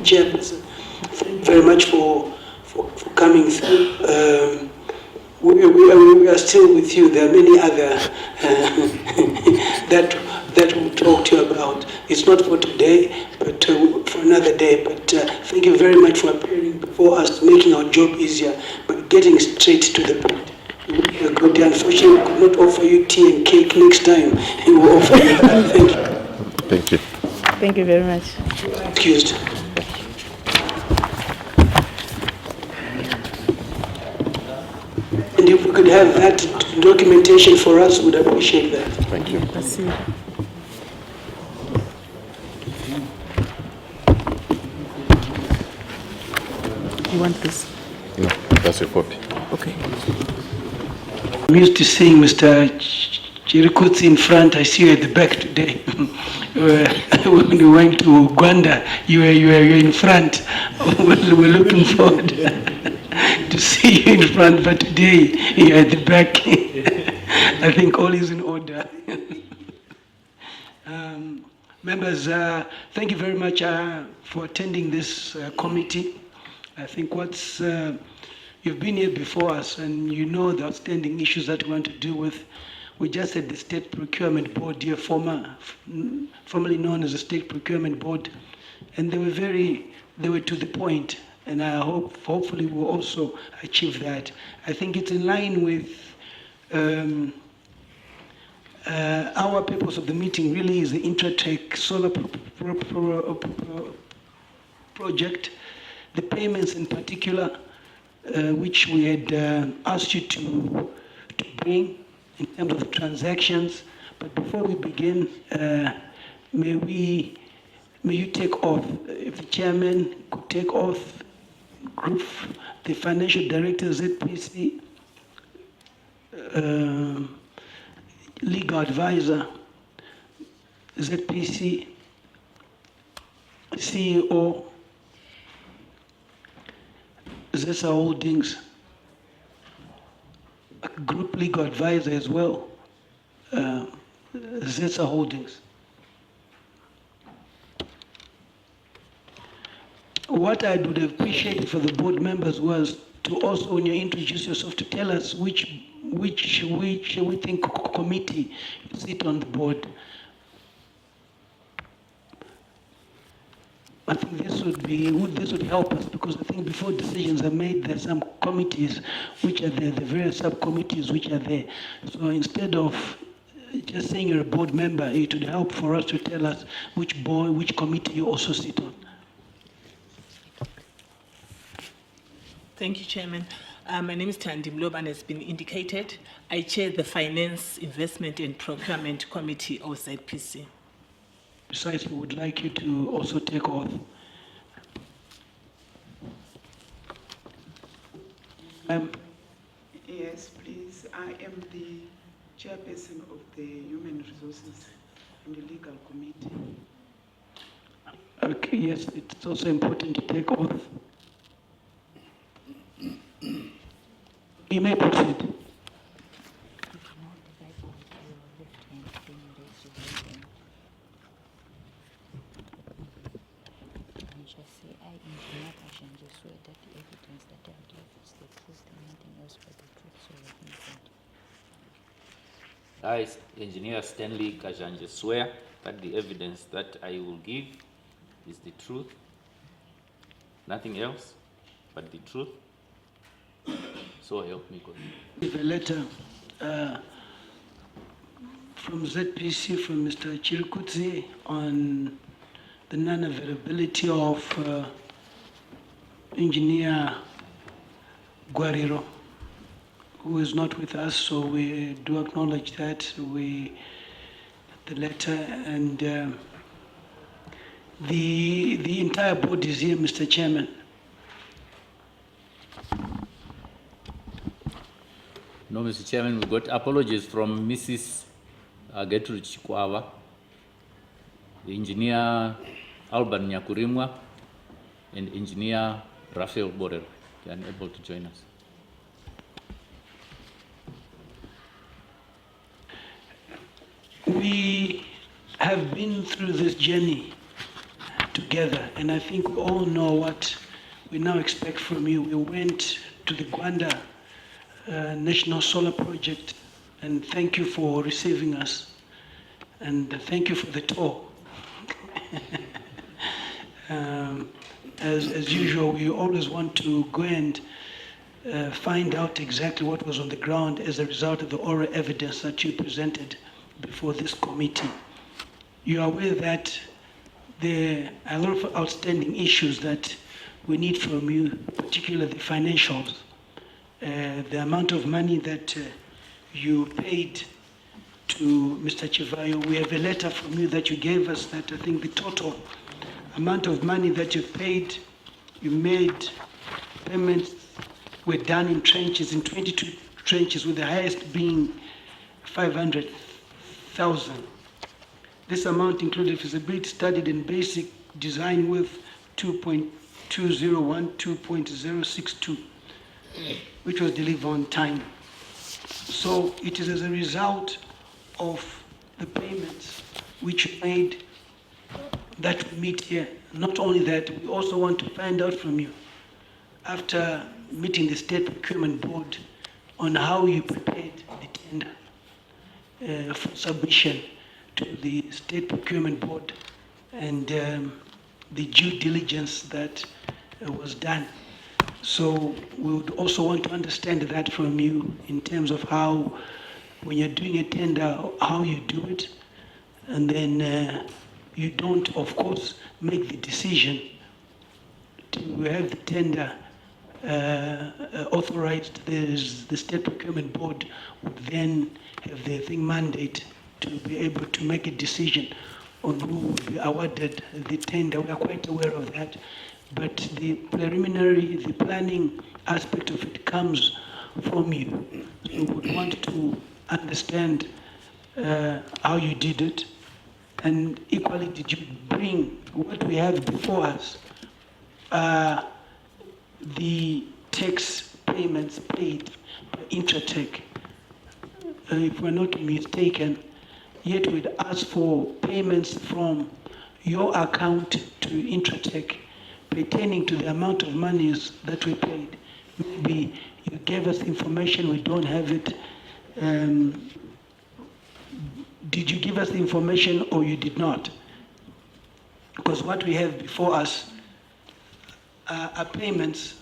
chairperson. Thank you very much for coming through. We are still with you. There are many other that we'll talk to you about. It's not for today, but for another day. But thank you very much for appearing before us, making our job easier, but getting straight to the point. Good. Unfortunately, we could not offer you tea and cake next time. We will offer you that. Thank you.
Thank you.
Thank you very much.
Excused. And if we could have that documentation for us, we'd appreciate that.
Thank you.
That's it. You want this?
No, that's your copy.
Okay.
I'm used to seeing Mr. Chirikutsi in front. I see you at the back today. When we went to Uganda, you were in front. We're looking forward to see you in front, but today you're at the back. I think all is in order. Members, thank you very much for attending this committee. I think you've been here before us, and you know the outstanding issues that we want to deal with. We just had the State Procurement Board here, formerly known as the State Procurement Board, and they were to the point, and I hopefully we'll also achieve that. I think it's in line with our purpose of the meeting really is the Intratech solar project, the payments in particular, which we had asked you to bring in terms of the transactions. But before we begin, may you take off, if the chairman could take off group, the financial director, ZPC, legal advisor, ZPC, CEO, Zesa Holdings, group legal advisor as well, Zesa Holdings. What I would appreciate for the board members was to also, when you introduce yourself, to tell us which we think committee you sit on the board. I think this would help us, because I think before decisions are made, there's some committees which are there, the various subcommittees which are there. So instead of just saying you're a board member, it would help for us to tell us which committee you also sit on.
Thank you, Chairman. My name is Thandi Mloba, and has been indicated. I chair the Finance, Investment and Procurement Committee of ZPC.
Besides, we would like you to also take oath.
Yes, please. I am the chairperson of the Human Resources and the Legal Committee.
Okay, yes, it's also important to take oath. You may proceed.
I, Engineer Stanley Kajanje, swear that the evidence that I will give is the truth, nothing else but the truth. So help me God.
Give a letter from ZPC, from Mr. Chirikutsi, on the non-availability of Engineer Guariro, who is not with us, so we do acknowledge that. The letter and the entire board is here, Mr. Chairman.
No, Mr. Chairman, we got apologies from Mrs. Gertrude Chikwava, Engineer Alban Nyakurimwa, and Engineer Raphael Borel. They are unable to join us.
We have been through this journey together, and I think we all know what we now expect from you. We went to the Gwanda National Solar Project, and thank you for receiving us, and thank you for the tour. As usual, we always want to go and find out exactly what was on the ground as a result of the oral evidence that you presented before this committee. You are aware that there are a lot of outstanding issues that we need from you, particularly the financials. The amount of money that you paid to Mr. Chivayo. We have a letter from you that you gave us that I think the total amount of money that you paid, you made payments were done in trenches, in 22 trenches, with the highest being 500,000. This amount included feasibility study and basic design with 2.201, 2.062, which was delivered on time. So it is as a result of the payments which you made that we meet here. Not only that, we also want to find out from you, after meeting the State Procurement Board, on how you prepared the tender for submission to the State Procurement Board, and the due diligence that was done. So we would also want to understand that from you in terms of how, when you're doing a tender, how you do it, and then you don't, of course, make the decision to have the tender authorized. The State Procurement Board would then have the mandate to be able to make a decision on who would be awarded the tender. We are quite aware of that, but the preliminary, the planning aspect of it comes from you. So we would want to understand how you did it, and equally, did you bring what we have before us, the tax payments paid by Intratech? If we're not mistaken, yet we'd ask for payments from your account to Intratech pertaining to the amount of monies that we paid. Maybe you gave us information, we don't have it. Did you give us the information or you did not? Because what we have before us are payments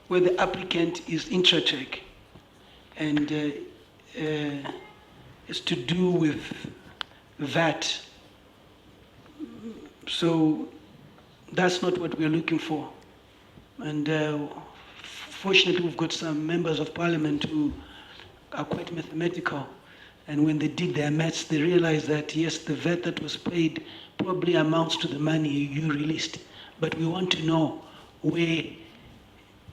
where the applicant is Intratech, and it's to do with VAT. So that's not what we're looking for. And fortunately, we've got some members of parliament who are quite mathematical. And when they did their maths, they realized that, yes, the VAT that was paid probably amounts to the money you released. But we want to know where,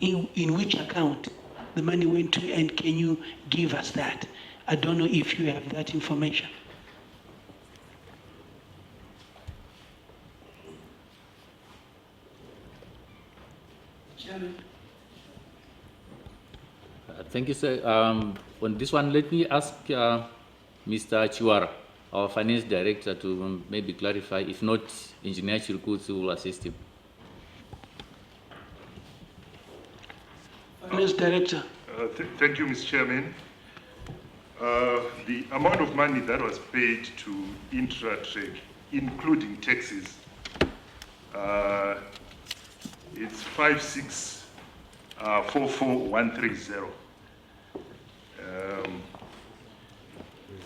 in which account the money went to, and can you give us that? I don't know if you have that information. Chairman.
Thank you, sir. On this one, let me ask Mr. Chiwara, our finance director, to maybe clarify. If not, Engineer Chirukutsu will assist him.
Finance director.
Thank you, Mr. Chairman. The amount of money that was paid to Intratech, including taxes, it's 5644130.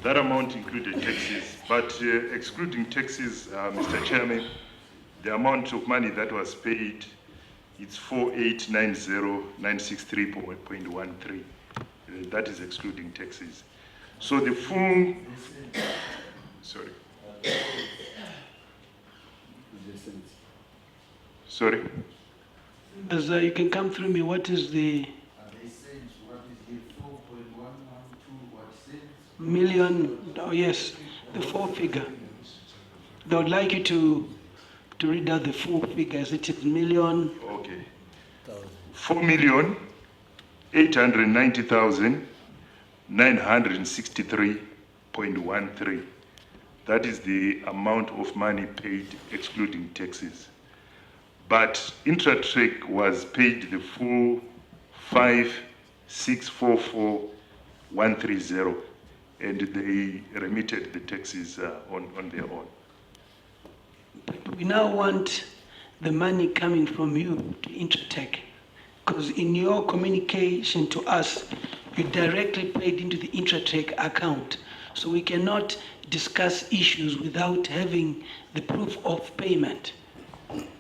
That amount included taxes, but excluding taxes, Mr. Chairman, the amount of money that was paid it's 4890963.13. That is excluding taxes. So the full, sorry. Sorry?
As you can come through me, what is the million? Oh yes, the full figure. They would like you to read out the full figures. It is million.
Okay. 4,890,963.13. That is the amount of money paid excluding taxes. But Intratrek was paid the full 5,644,130, and they remitted the taxes on their own.
We now want the money coming from you to Intratech, because in your communication to us, you directly paid into the Intratech account. So we cannot discuss issues without having the proof of payment.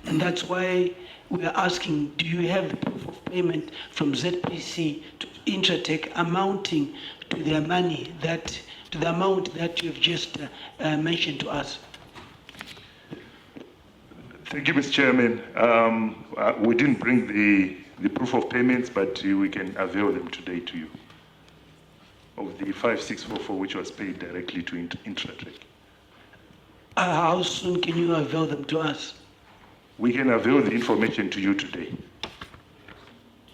And that's why we are asking, do you have the proof of payment from ZPC to Intratech amounting to their money, to the amount that you've just mentioned to us?
Thank you, Mr. Chairman. We didn't bring the proof of payments, but we can avail them today to you, of the 5,644, which was paid directly to Intratech.
How soon can you avail them to us?
We can avail the information to you today.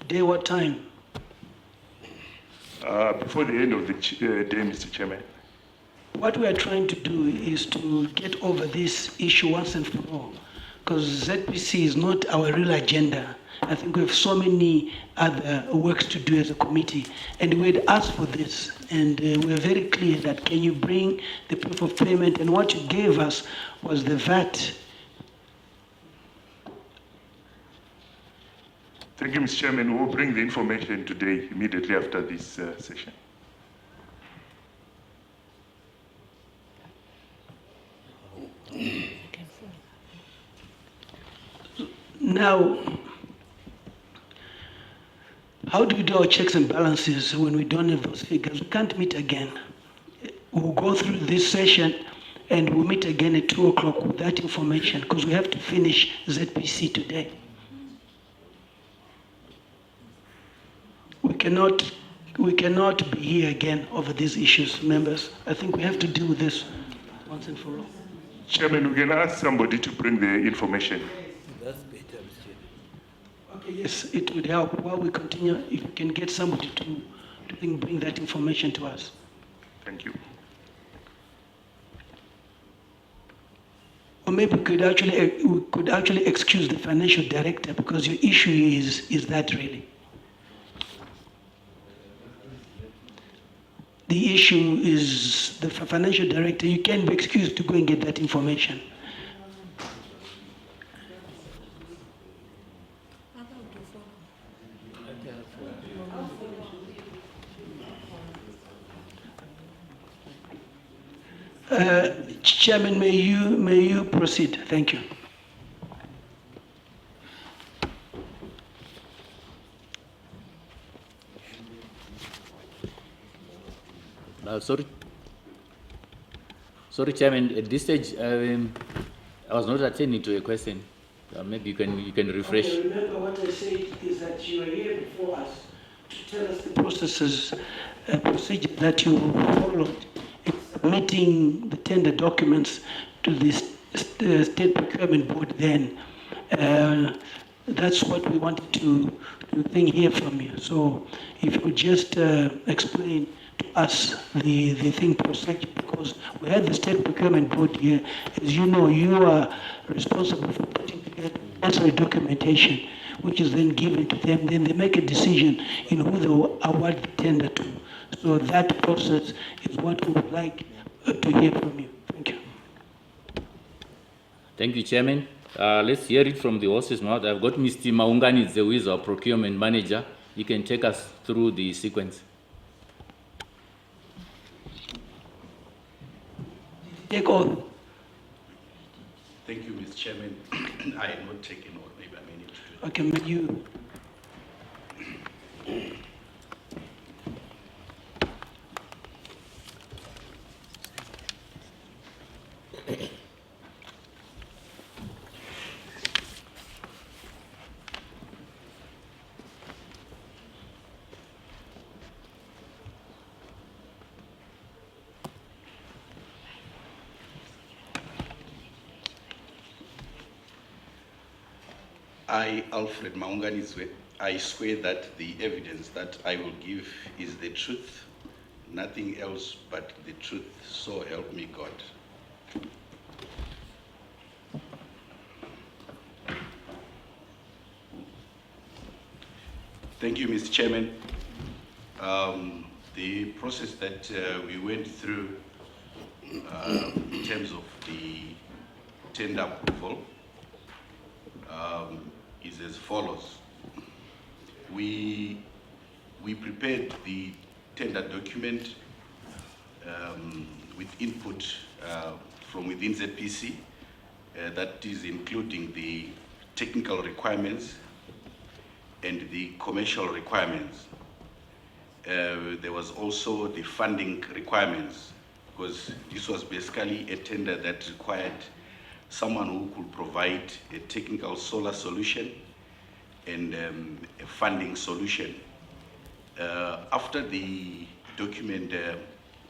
Today, what time?
Before the end of the day, Mr. Chairman.
What we are trying to do is to get over this issue once and for all, because ZPC is not our real agenda. I think we have so many other works to do as a committee, and we had asked for this, and we were very clear that can you bring the proof of payment, and what you gave us was the VAT.
Thank you, Mr. Chairman. We will bring the information today, immediately after this session.
Now, how do we do our checks and balances when we don't have those figures? We can't meet again. We'll go through this session and we'll meet again at 2 o'clock with that information, because we have to finish ZPC today. We cannot be here again over these issues, members. I think we have to deal with this once and for all.
Chairman, we can ask somebody to bring the information.
That's better, Mr.
Okay, yes, it would help while we continue if we can get somebody to bring that information to us.
Thank you.
Or maybe we could actually excuse the financial director, because your issue is that really. The issue is the financial director. You can be excused to go and get that information. Chairman, may you proceed? Thank you.
Sorry, Chairman. At this stage, I was not attending to a question. Maybe you can refresh.
Okay, remember what I said is that you are here before us to tell us the processes, procedure that you followed in submitting the tender documents to the State Procurement Board. Then that's what we wanted to hear from you. So if you could just explain to us the thing procedure, because we had the State Procurement Board here. As you know, you are responsible for putting together necessary documentation, which is then given to them. Then they make a decision in who they will award the tender to. So that process is what we would like to hear from you. Thank you.
Thank you, Chairman. Let's hear it from the horse's mouth. I've got Mr. Maunganidze, who is our procurement manager. He can take us through the sequence.
Take all.
Thank you, Mr. Chairman. I had not taken note. Maybe I may need to do
Okay, may you.
I, Alfred Maunganizwe, I swear that the evidence that I will give is the truth, nothing else but the truth, so help me God. Thank you, Mr. Chairman. The process that we went through in terms of the tender approval is as follows. We prepared the tender document with input from within ZPC, that is including the technical requirements and the commercial requirements. There was also the funding requirements, because this was basically a tender that required someone who could provide a technical solar solution and a funding solution. After the document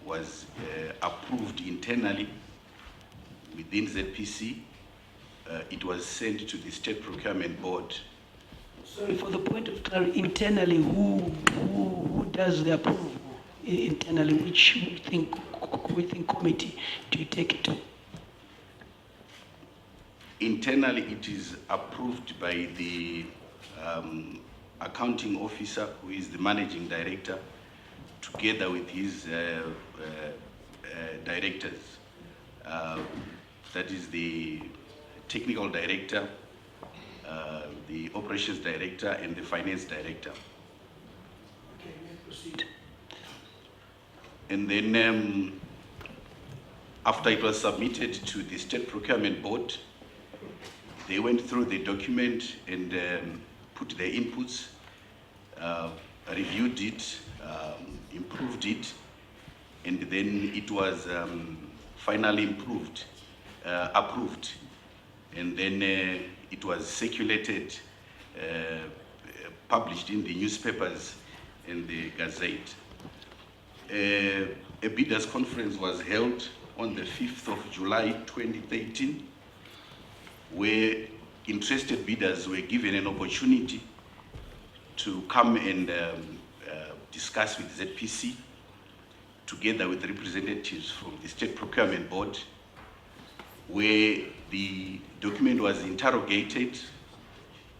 was approved internally within ZPC, it was sent to the State Procurement Board.
Sorry, for the point of clarity, internally, who does the approval internally? Which within committee do you take it to?
Internally, it is approved by the accounting officer, who is the managing director, together with his directors. That is the technical director, the operations director, and the finance director.
Okay, may I proceed?
And then after it was submitted to the State Procurement Board, they went through the document and put their inputs, reviewed it, improved it, and then it was finally approved. And then it was circulated, published in the newspapers and the Gazette. A bidders conference was held on the 5th of July 2013, where interested bidders were given an opportunity to come and discuss with ZPC, together with representatives from the State Procurement Board, where the document was interrogated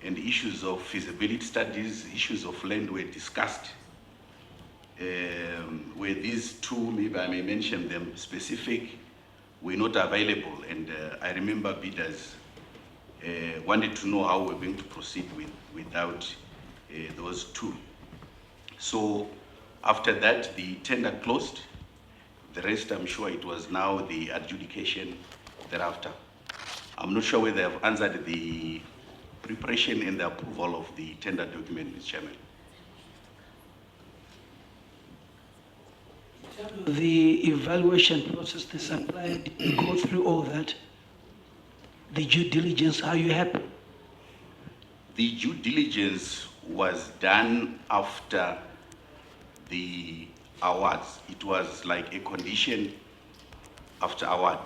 and issues of feasibility studies, issues of land were discussed. Where these two, maybe I may mention them specific, were not available, and I remember bidders wanted to know how we're going to proceed without those two. So after that, the tender closed. The rest, I'm sure it was now the adjudication thereafter. I'm not sure whether I've answered the preparation and the approval of the tender document, Mr. Chairman.
The evaluation process, the supply, did you go through all that? The due diligence, are you happy?
The due diligence was done after the awards. It was like a condition after award.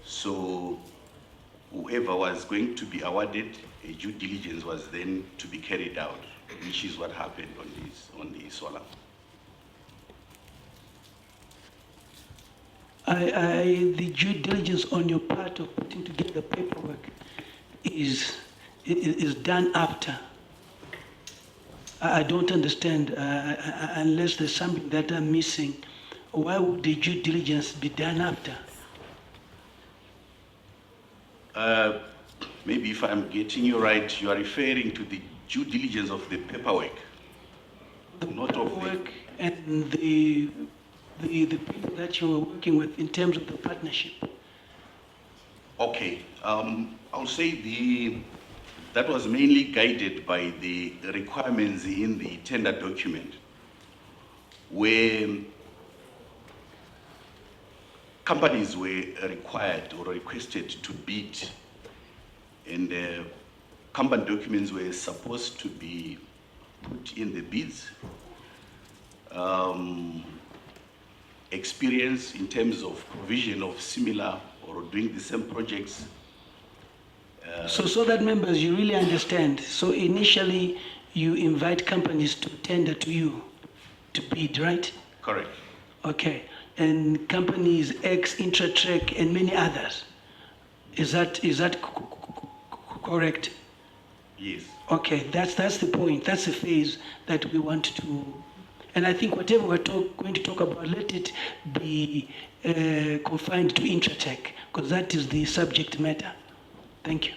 So whoever was going to be awarded, a due diligence was then to be carried out, which is what happened on the solar.
The due diligence on your part of putting together the paperwork is done after. I don't understand, unless there's something that I'm missing. Why would the due diligence be done after?
Maybe if I'm getting you right, you are referring to the due diligence of the paperwork, not of the...
And the people that you were working with in terms of the partnership.
Okay, I'll say the that was mainly guided by the requirements in the tender document, where companies were required or requested to bid, and company documents were supposed to be put in the bids. Experience in terms of provision of similar or doing the same projects.
So that members, you really understand. So initially, you invite companies to tender to you, to bid, right?
Correct.
Okay. And companies X, Intratrek, and many others. Is that correct?
Yes.
Okay, that's the point. That's the phase that we want to. And I think whatever we're going to talk about, let it be confined to Intratech, because that is the subject matter. Thank you.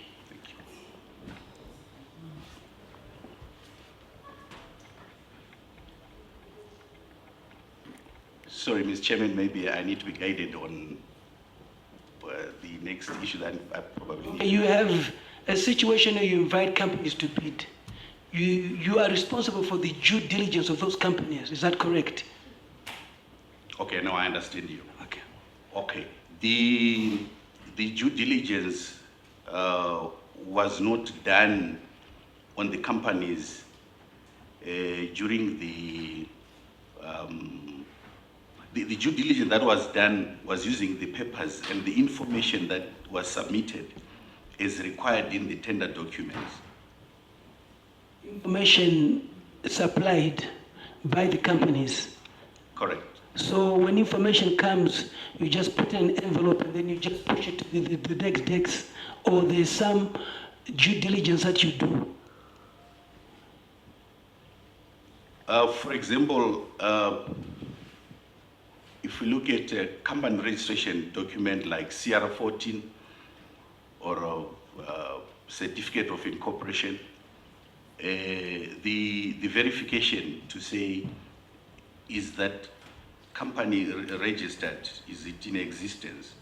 Sorry, Mr. Chairman, maybe I need to be guided on the next issue that I probably need.
You have a situation where you invite companies to bid. You are responsible for the due diligence of those companies. Is that correct?
Okay, now I understand you.
Okay.
Okay. The due diligence was not done on the companies during the due diligence that was done was using the papers and the information that was submitted as required in the tender documents.
Information supplied by the companies.
Correct.
So when information comes, you just put in an envelope and then you just push it to the next desk, or there's some due diligence that you do.
For example, if we look at a company registration document like CR14 or a certificate of incorporation, the verification to say, is that company registered, is it in existence?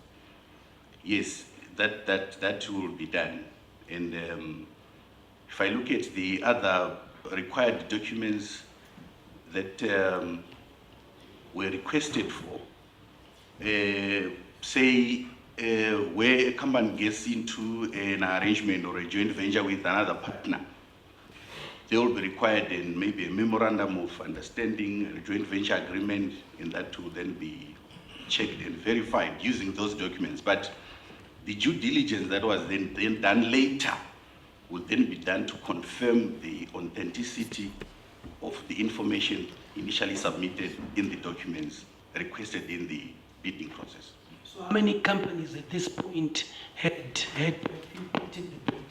Yes, that will be done. And if I look at the other required documents that were requested for, say where a company gets into an arrangement or a joint venture with another partner, they will be required in maybe a memorandum of understanding, a joint venture agreement, and that will then be checked and verified using those documents. But the due diligence that was then done later will then be done to confirm the authenticity of the information initially submitted in the documents requested in the bidding process.
So how many companies at this point had put in the bid?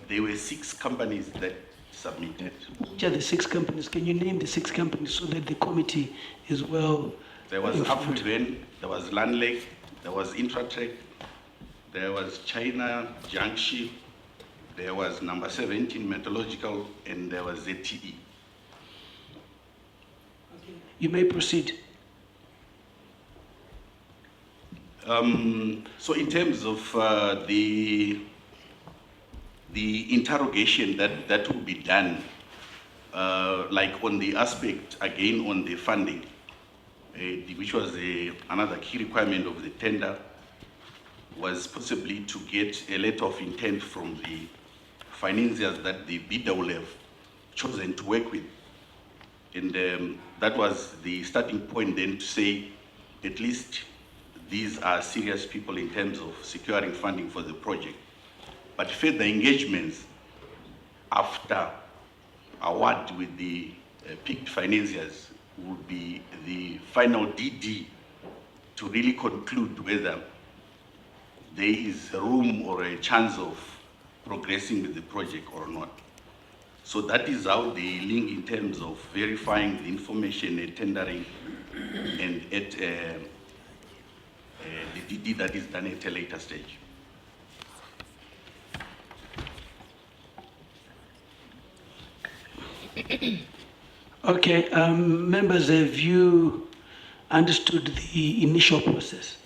There were 6 companies that submitted.
Which are the 6 companies? Can you name the 6 companies so that the committee is well
There was
informed?
Afriven, there was Landlake, there was Intratrek, there was China Jiangxi, there was number 17 Metallurgical, and there was ZTE.
You may proceed.
So in terms of the interrogation that will be done, like on the aspect, again, on the funding, which was another key requirement of the tender, was possibly to get a letter of intent from the financiers that the bidder will have chosen to work with. And that was the starting point then to say, at least these are serious people in terms of securing funding for the project. But further engagements after award with the picked financiers would be the final DD to really conclude whether there is room or a chance of progressing with the project or not. So that is how they link in terms of verifying the information and tendering, and at the DD that is done at a later stage.
Okay, members, have you understood the initial process?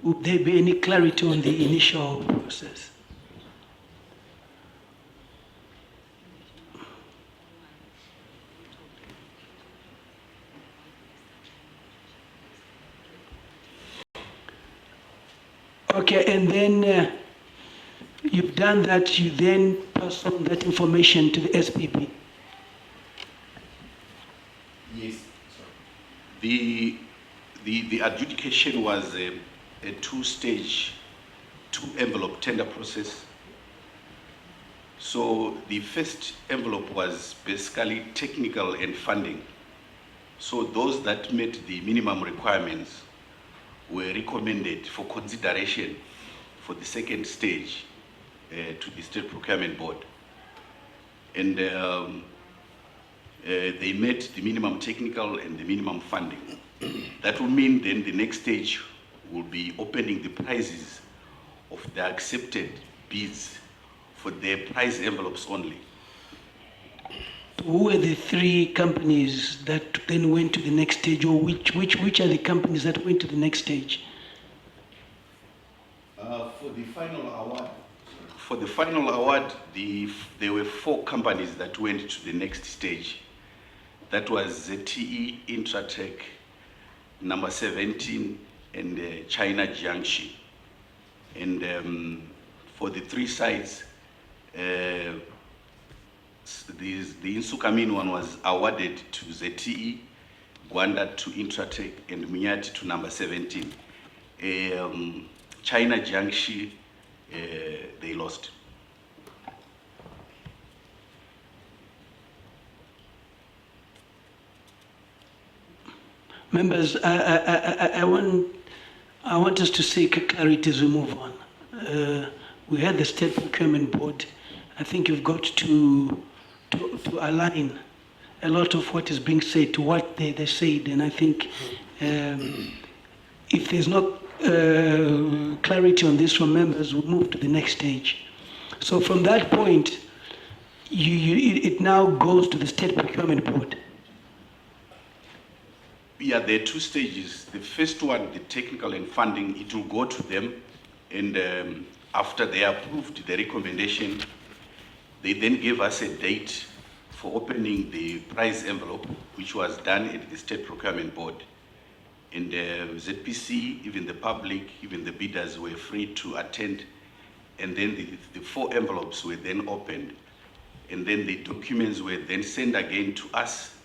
Would there be any clarity on the initial process? Okay, and then you've done that, you then pass on that information to the SPP.
Yes. The adjudication was a two-stage, two-envelope tender process. So the first envelope was basically technical and funding. So those that met the minimum requirements were recommended for consideration for the second stage to the State Procurement Board. And they met the minimum technical and the minimum funding. That will mean then the next stage will be opening the prices of the accepted bids for their price envelopes only.
Who were the three companies that then went to the next stage, or which are the companies that went to the next stage?
For the final award, there were 4 companies that went to the next stage. That was ZTE, Intratech, number 17, and China Jiangxi. And for the 3 sites, the Insukamin one was awarded to ZTE, Gwanda to Intratech, and Munyati to number 17. China Jiangxi, they lost.
Members, I want us to seek clarity as we move on. We had the State Procurement Board. I think you've got to align a lot of what is being said to what they said, and I think if there's not clarity on this from members, we'll move to the next stage. So from that point, it now goes to the State Procurement Board.
Yeah, there are 2 stages. The first one, the technical and funding, it will go to them, and after they approved the recommendation, they then gave us a date for opening the prize envelope, which was done at the State Procurement Board. And ZPC, even the public, even the bidders were free to attend. And then the 4 envelopes were then opened. And then the documents were then sent again to us.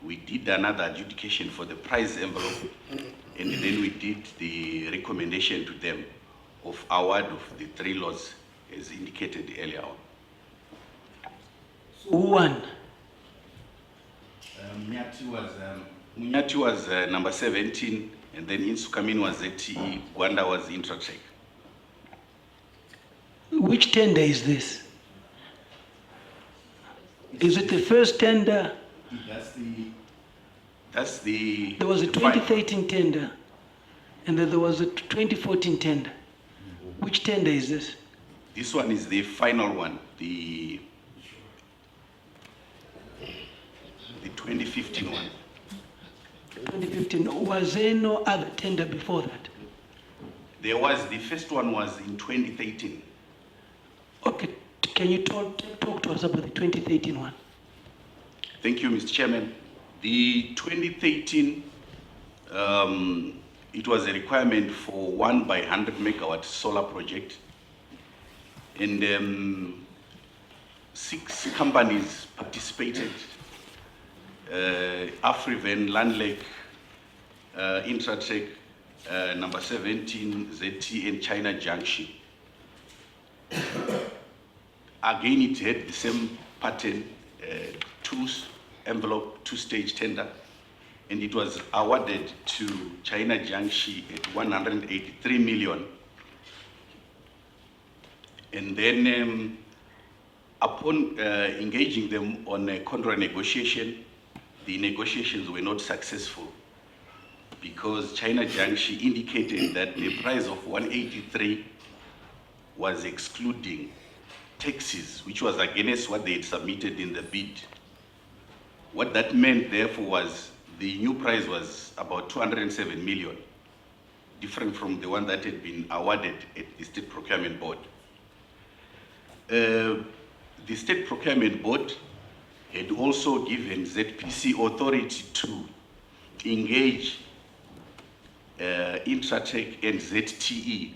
We did another adjudication for the prize envelope. And then we did the recommendation to them of award of the 3 lots as indicated earlier on.
So who won?
Munyati was number 17, and then Insukamin was ZTE, Gwanda was Intratech.
Which tender is this? Is it the first tender?
That's the...
There was a 2013 tender, and then there was a 2014 tender. Which tender is this?
This one is the final one, the 2015 one.
2015. Was there no other tender before that?
There was, the first one was in 2013.
Okay, can you talk to us about the 2013 one?
Thank you, Mr. Chairman. The 2013, it was a requirement for 1 by 100 megawatt solar project. And 6 companies participated. Afriven, Landlake, Intratech, number 17, ZT, and China Jiangxi. Again, it had the same pattern, 2-envelope, 2-stage tender, and it was awarded to China Jiangxi at 183 million. And then upon engaging them on a contract negotiation, the negotiations were not successful because China Jiangxi indicated that the price of 183 was excluding taxes, which was against what they had submitted in the bid. What that meant, therefore, was the new price was about 207 million, different from the one that had been awarded at the State Procurement Board. The State Procurement Board had also given ZPC authority to engage Intratech and ZTE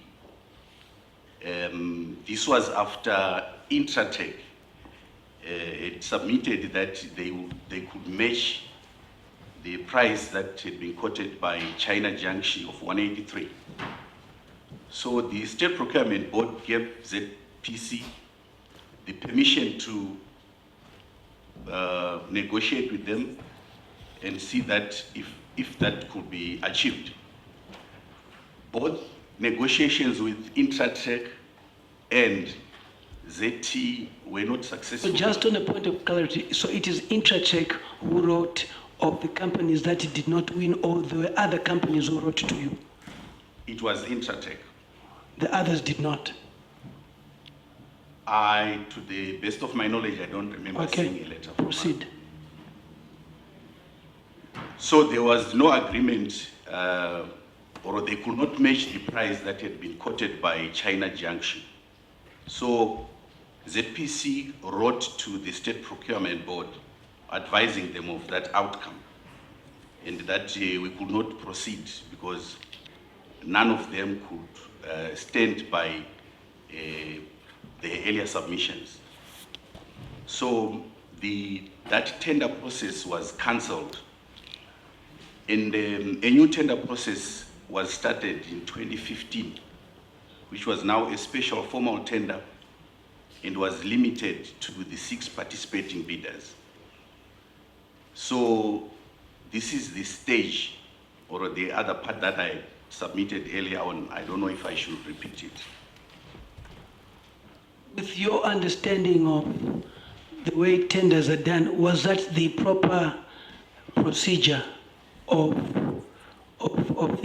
This was after Intratec had submitted that they could match the price that had been quoted by China Jiangxi of 183. So the State Procurement Board gave ZPC the permission to negotiate with them and see that if that could be achieved. Both negotiations with Intratec and ZT were not successful.
So just on a point of clarity, so it is Intratec who wrote of the companies that did not win, or there were other companies who wrote to you?
It was Intratec.
The others did not?
To the best of my knowledge, I don't remember seeing a letter.
Proceed.
So there was no agreement, or they could not match the price that had been quoted by China Jiangxi. So ZPC wrote to the State Procurement Board advising them of that outcome, and that we could not proceed because none of them could stand by the earlier submissions. So that tender process was cancelled, and a new tender process was started in 2015, which was now a special formal tender and was limited to the 6 participating bidders. So this is the stage, or the other part that I submitted earlier on. I don't know if I should repeat it.
With your understanding of the way tenders are done, was that the proper procedure of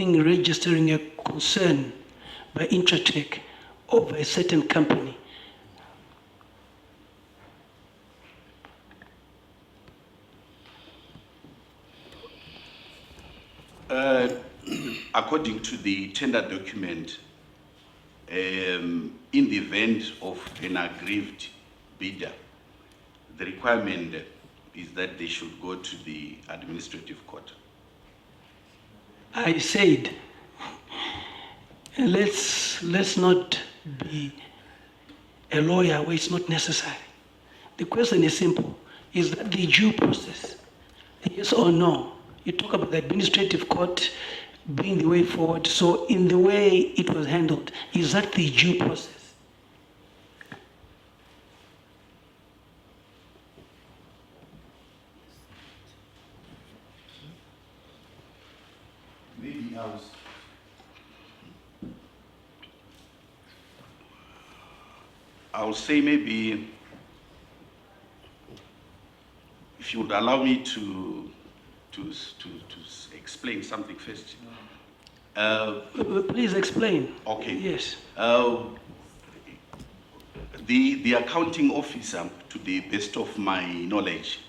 registering a concern by Intratec of a certain company?
According to the tender document, in the event of an aggrieved bidder, the requirement is that they should go to the administrative court.
I said, let's not be a lawyer where it's not necessary. The question is simple. Is that the due process? Yes or no? You talk about the administrative court being the way forward. So in the way it was handled, is that the due process?
Maybe I'll say maybe, if you would allow me to explain something first.
Please explain.
Okay.
Yes.
The accounting officer, to the best of my knowledge,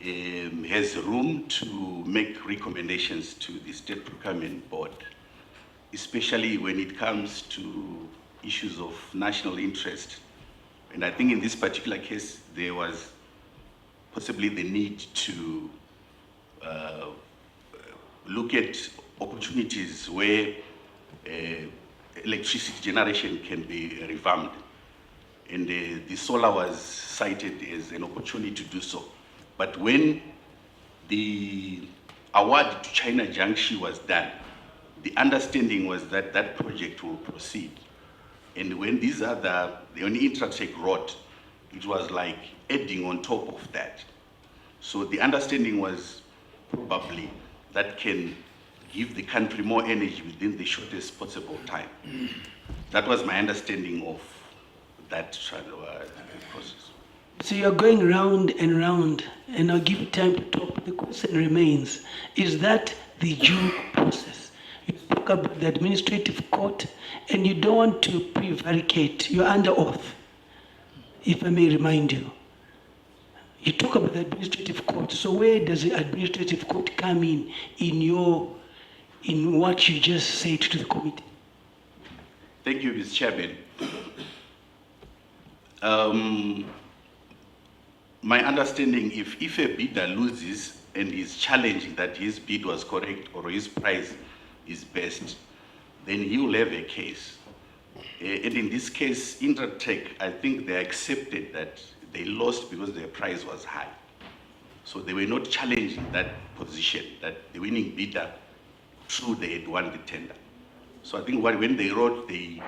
has room to make recommendations to the State Procurement Board, especially when it comes to issues of national interest. And I think in this particular case, there was possibly the need to look at opportunities where electricity generation can be revamped. And the solar was cited as an opportunity to do so. But when the award to China Jiangxi was done, the understanding was that that project will proceed. And when when Intratec wrote, it was like adding on top of that. So the understanding was probably that can give the country more energy within the shortest possible time. That was my understanding of that process.
So you're going round and round, and I'll give you time to talk. The question remains, is that the due process? You spoke about the administrative court, and you don't want to prevaricate. You're under oath, if I may remind you. You talk about the administrative court. So where does the administrative court come in what you just said to the committee?
Thank you, Mr. Chairman. My understanding, if a bidder loses and is challenging that his bid was correct or his price is best, then he will have a case. And in this case, Intertech, I think they accepted that they lost because their price was high. So they were not challenging that position, that the winning bidder, true, they had won the tender. So I think when they wrote, they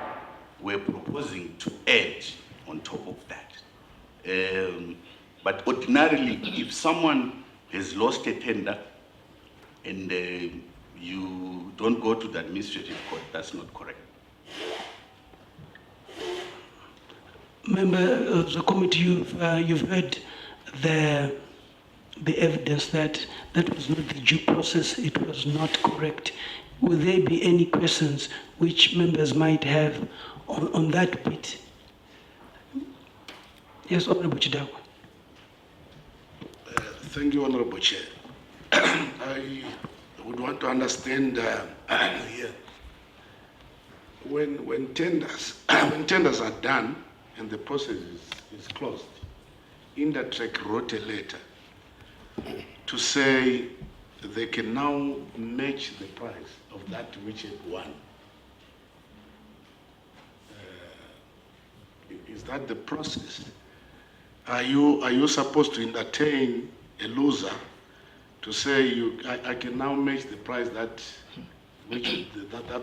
were proposing to add on top of that. But ordinarily, if someone has lost a tender and you don't go to the administrative court, that's not correct.
Member of the committee, you've heard the evidence that that was not the due process, it was not correct. Will there be any questions which members might have on that bit? Yes, Honorable Chidago.
Thank you, Honorable Chair. I would want to understand here, when tenders are done and the process is closed, Intertech wrote a letter to say they can now match the price of that which had won. Is that the process? Are you supposed to entertain a loser to say I can now match the price that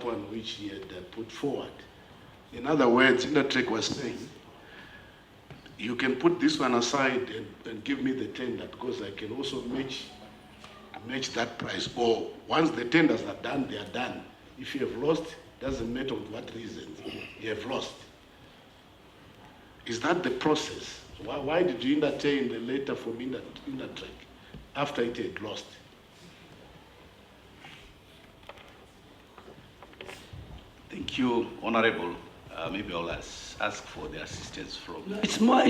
one which he had put forward? In other words, Intertech was saying, you can put this one aside and give me the tender because I can also match that price. Or once the tenders are done, they are done. If you have lost, doesn't matter with what reasons, you have lost. Is that the process? Why did you entertain the letter from Intertech after it had lost?
Thank you, Honorable. Maybe I'll ask for the assistance from...
It's more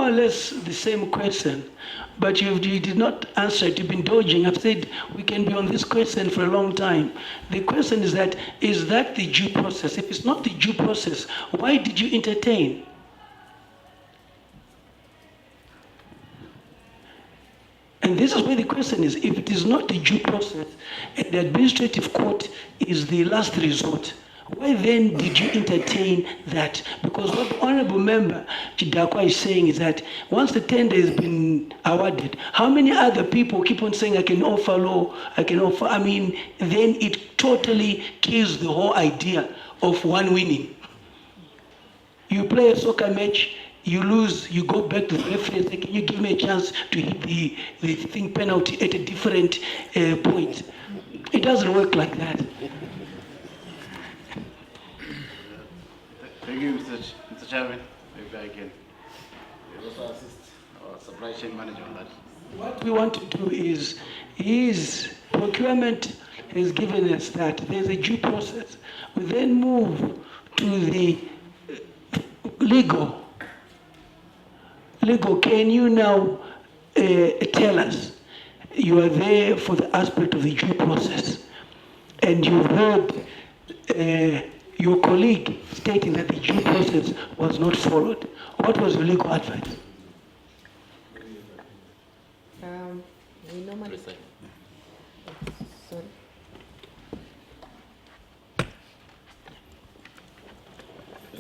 or less the same question, but you did not answer it. You've been dodging. I've said we can be on this question for a long time. The question is that the due process? If it's not the due process, why did you entertain? And this is where the question is. If it is not the due process, and the administrative court is the last resort, why then did you entertain that? Because what the Honorable Member Chidakwa is saying is that once the tender has been awarded, how many other people keep on saying I can offer low, I can offer, then it totally kills the whole idea of one winning. You play a soccer match, you lose, you go back to the referee and say, can you give me a chance to hit the thing penalty at a different point? It doesn't work like that.
Thank you, Mr. Chairman. Maybe I can also assist our supply chain manager on that.
What we want to do is procurement has given us that there's a due process. We then move to the legal. Legal, can you now tell us you are there for the aspect of the due process, and you've heard your colleague stating that the due process was not followed? What was your legal advice?
We normally... Sorry.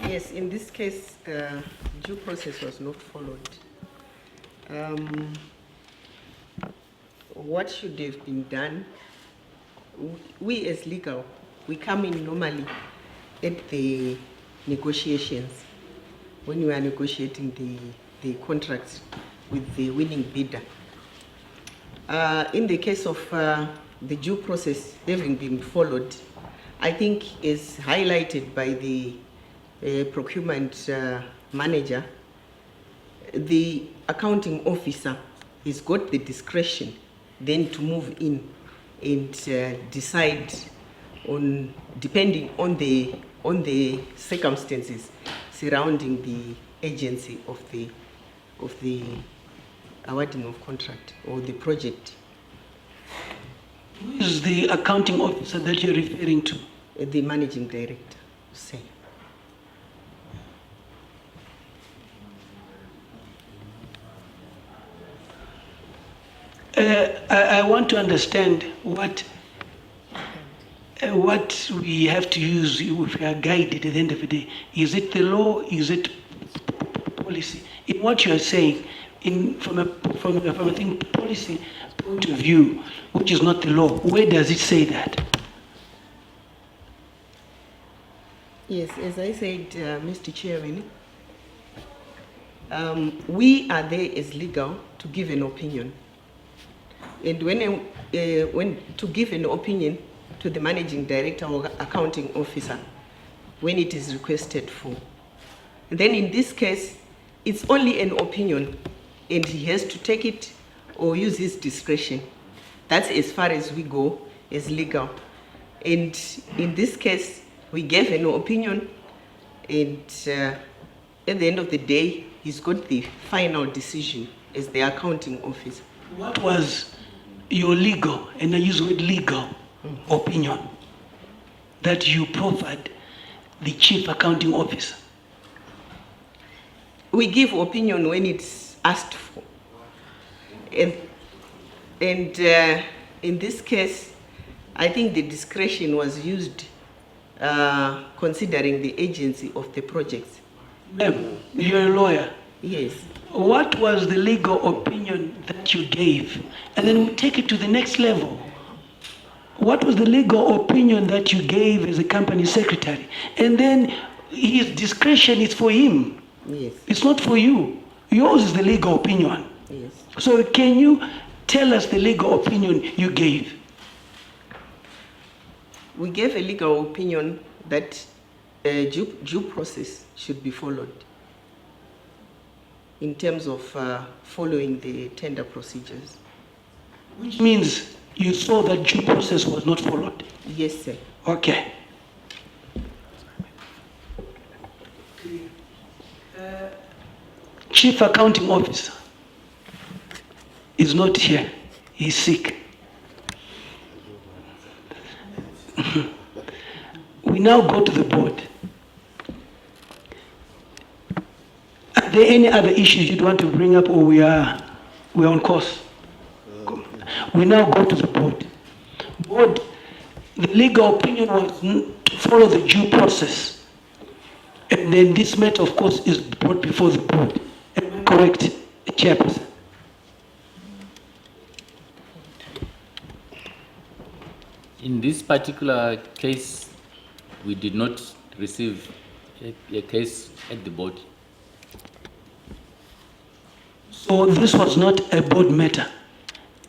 Yes, in this case, due process was not followed. What should have been done? We as legal, we come in normally at the negotiations, when we are negotiating the contracts with the winning bidder. In the case of the due process having been followed, I think is highlighted by the procurement manager, the accounting officer has got the discretion then to move in and decide on, depending on the circumstances surrounding the agency of the awarding of contract or the project.
Who is the accounting officer that you're referring to?
The managing director, say.
I want to understand what what we have to use, if we are guided at the end of the day, is it the law, is it policy? In what you are saying, from a policy point of view, which is not the law, where does it say that?
Yes, as I said, Mr. Chairman, we are there as legal to give an opinion. And when to give an opinion to the managing director or accounting officer when it is requested for. And then in this case, it's only an opinion and he has to take it or use his discretion. That's as far as we go as legal. And in this case, we gave an opinion and at the end of the day, he's got the final decision as the accounting officer.
What was your legal, and I use the word legal, opinion that you proffered the chief accounting officer?
We give opinion when it's asked for. And in this case, I think the discretion was used considering the agency of the projects.
Ma'am, you're a lawyer.
Yes.
What was the legal opinion that you gave? And then we take it to the next level. What was the legal opinion that you gave as a company secretary? And then his discretion is for him.
Yes.
It's not for you. Yours is the legal opinion.
Yes.
So can you tell us the legal opinion you gave?
We gave a legal opinion that due process should be followed in terms of following the tender procedures.
Which means you saw that due process was not followed?
Yes, sir.
Okay. Chief accounting officer is not here. He's sick. We now go to the board. Are there any other issues you'd want to bring up, or we're on course? We now go to the board. Board, the legal opinion was to follow the due process. And then this matter, of course, is brought before the board. Am I correct, Chairperson?
In this particular case, we did not receive a case at the board.
So this was not a board matter,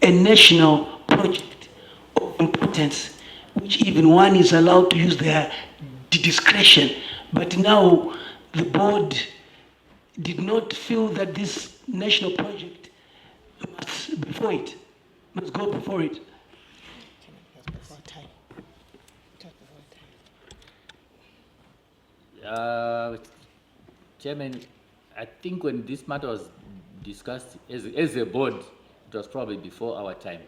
a national project of importance, which even one is allowed to use their discretion. But now the board did not feel that this national project must go before it.
Chairman, I think when this matter was discussed as a board, it was probably before our time,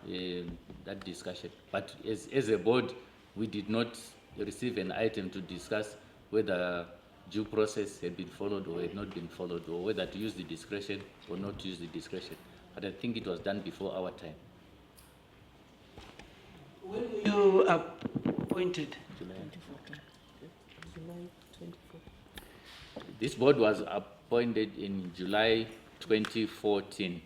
that discussion. But as a board, we did not receive an item to discuss whether due process had been followed or had not been followed, or whether to use the discretion or not to use the discretion. But I think it was done before our time.
When were you appointed?
July.
24.
This board was appointed in July 2014.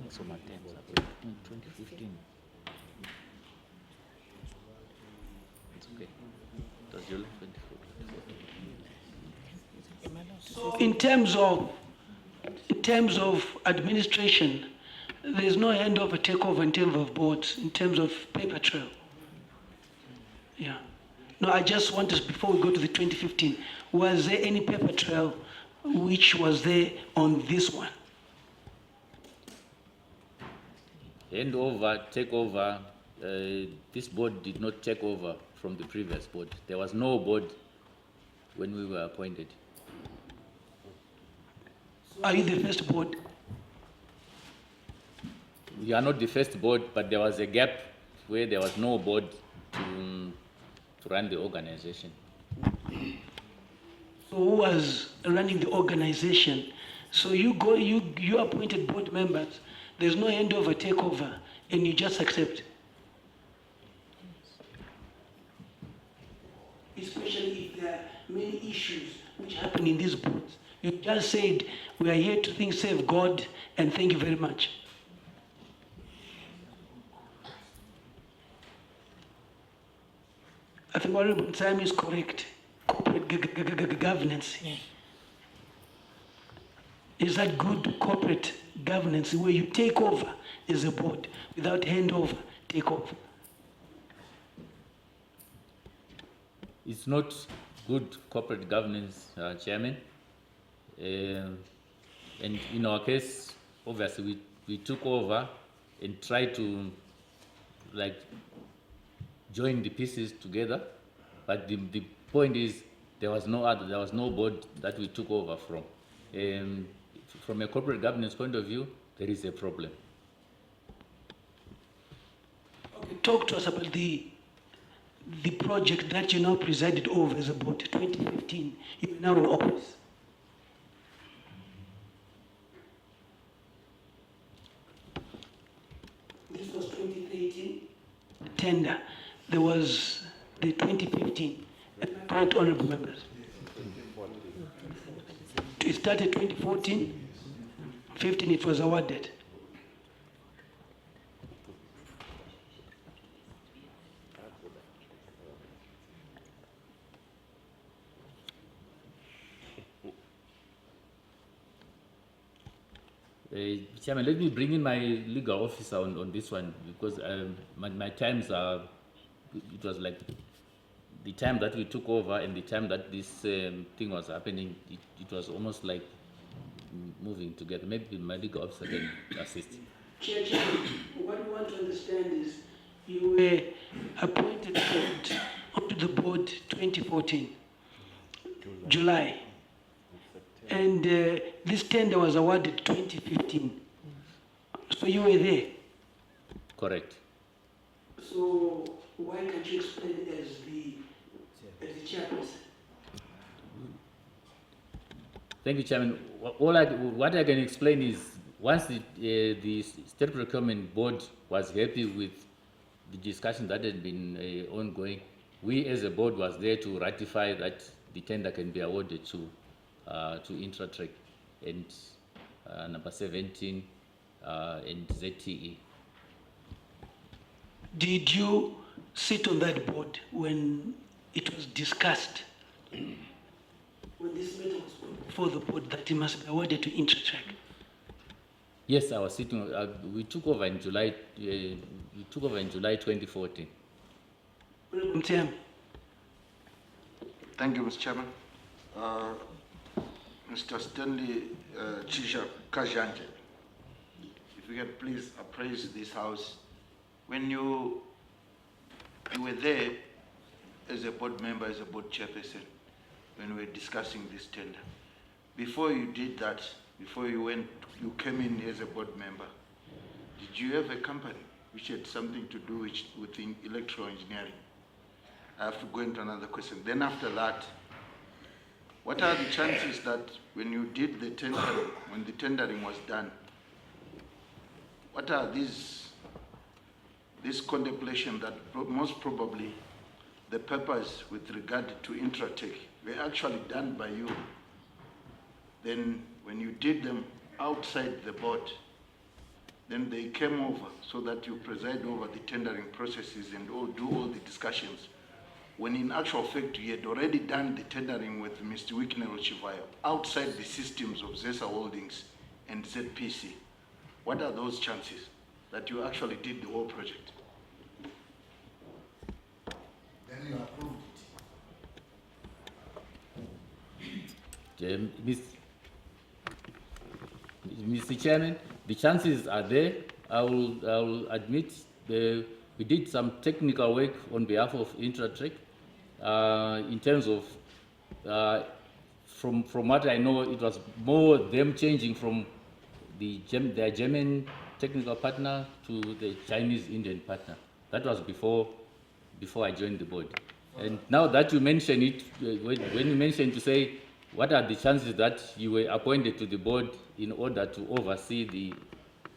It's 2015. It's okay. It was July 2014.
So in terms of administration, there's no handover, takeover in terms of boards, in terms of paper trail. Yeah. No, I just want us, before we go to the 2015, was there any paper trail which was there on this one?
Handover, takeover, this board did not take over from the previous board. There was no board when we were appointed.
So are you the first board?
We are not the first board, but there was a gap where there was no board to run the organization.
So who was running the organization? So you appointed board members. There's no handover, takeover, and you just accept. Especially if there are many issues which happen in these boards. You just said, we are here to think, save God, and thank you very much. I think Honorable Sam is correct. Corporate governance. Is that good corporate governance where you take over as a board without handover, take over?
It's not good corporate governance, Chairman. And in our case, obviously, we took over and tried to join the pieces together. But the point is, there was no board that we took over from. From a corporate governance point of view, there is a problem.
Okay, talk to us about the project that you now presided over as a board, 2015. You're now in office. This was 2018 tender. There was the 2015. Correct, honorable members. It started 2014. 15 it was awarded.
Chairman, let me bring in my legal officer on this one, because my times are, it was like the time that we took over and the time that this thing was happening, it was almost like moving together. Maybe my legal officer can assist.
Chair, what we want to understand is you were appointed onto the board 2014, July. And this tender was awarded 2015. So you were there?
Correct.
So why can't you explain as the chairperson?
Thank you, Chairman. What I can explain is, once the State Procurement Board was happy with the discussion that had been ongoing, we as a board was there to ratify that the tender can be awarded to Intratrack and number 17 and ZTE.
Did you sit on that board when it was discussed, when this matter was put before the board that it must be awarded to Intratrack?
Yes, I was sitting. We took over in July. We took over in July 2014.
Thank you, Mr. Chairman. Mr. Stanley Kajanje, if you can please appraise this house. When you were there as a board member, as a board chairperson, when we were discussing this tender, before you did that, before you came in as a board member, did you have a company which had something to do with electrical engineering? I have to go into another question. Then after that, what are the chances that when you did the tendering, when the tendering was done, what are this contemplation that most probably the papers with regard to Intratech were actually done by you? Then when you did them outside the board, then they came over so that you preside over the tendering processes and do all the discussions, when in actual fact you had already done the tendering with Mr. Chivayo outside the systems of ZESA Holdings and ZPC. What are those chances that you actually did the whole project?
Then you approved it.
Mr. Chairman, the chances are there. I will admit we did some technical work on behalf of Intratrack in terms of, from what I know, it was more them changing from their German technical partner to the Chinese Indian partner. That was before I joined the board. And now that you mention it, when you mention to say, what are the chances that you were appointed to the board in order to oversee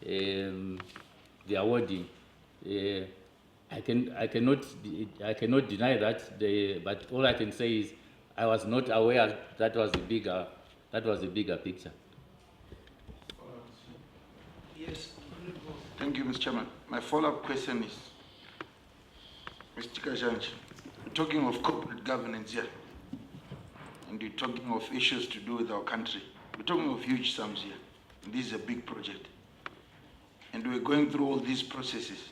the awarding. I cannot deny that, but all I can say is I was not aware that was the bigger picture.
Yes.
Thank you, Mr. Chairman. My follow-up question is, Mr. Kajanj, we're talking of corporate governance here, and you're talking of issues to do with our country. We're talking of huge sums here, and this is a big project. And we're going through all these processes.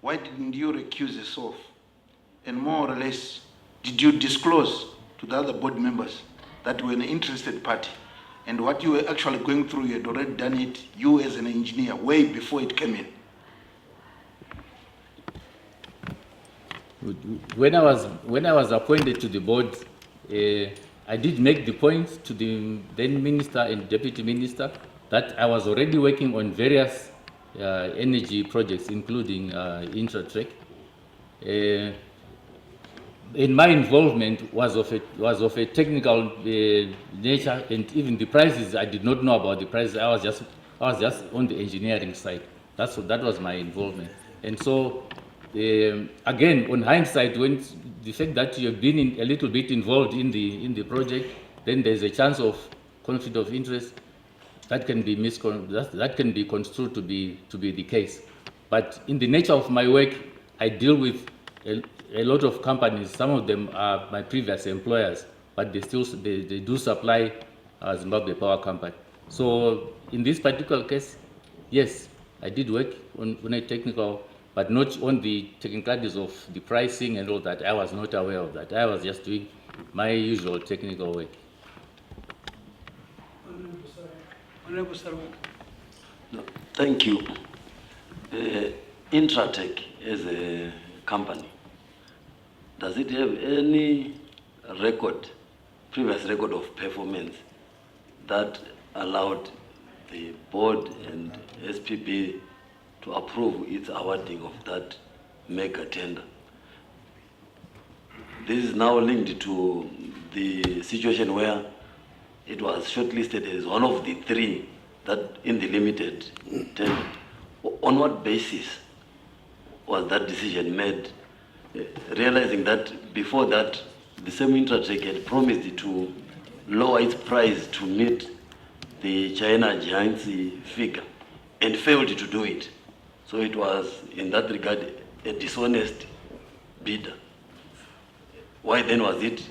Why didn't you recuse yourself? And more or less, did you disclose to the other board members that you were an interested party? And what you were actually going through, you had already done it, you as an engineer, way before it came in.
When I was appointed to the board, I did make the point to the then minister and deputy minister that I was already working on various energy projects, including Intratrek. And my involvement was of a technical nature, and even the prices, I did not know about the prices. I was just on the engineering side. That was my involvement. And so, again, on hindsight, when the fact that you have been a little bit involved in the project, then there's a chance of conflict of interest that can be that can be construed to be the case. But in the nature of my work, I deal with a lot of companies. Some of them are my previous employers, but they do supply Zimbabwe Power Company. So in this particular case, yes, I did work on a technical, but not on the technicalities of the pricing and all that. I was not aware of that. I was just doing my usual technical work.
Honorable Sarwak.
No, thank you. Intratech as a company, does it have any previous record of performance that allowed the board and SPB to approve its awarding of that mega tender? This is now linked to the situation where it was shortlisted as one of the three that in the limited tender. On what basis was that decision made, realizing that before that the same Intratech had promised to lower its price to meet the China giant's figure and failed to do it? So it was, in that regard, a dishonest bidder. Why then was it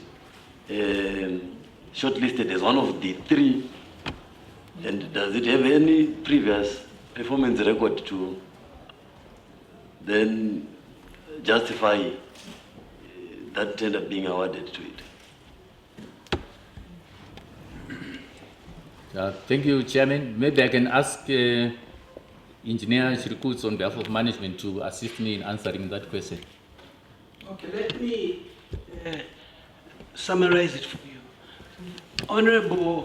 shortlisted as one of the three? And does it have any previous performance record to then justify that tender being awarded to it?
Thank you, Chairman. Maybe I can ask Engineer Shirikuts on behalf of management to assist me in answering that question.
Okay, let me summarize it for you. Honorable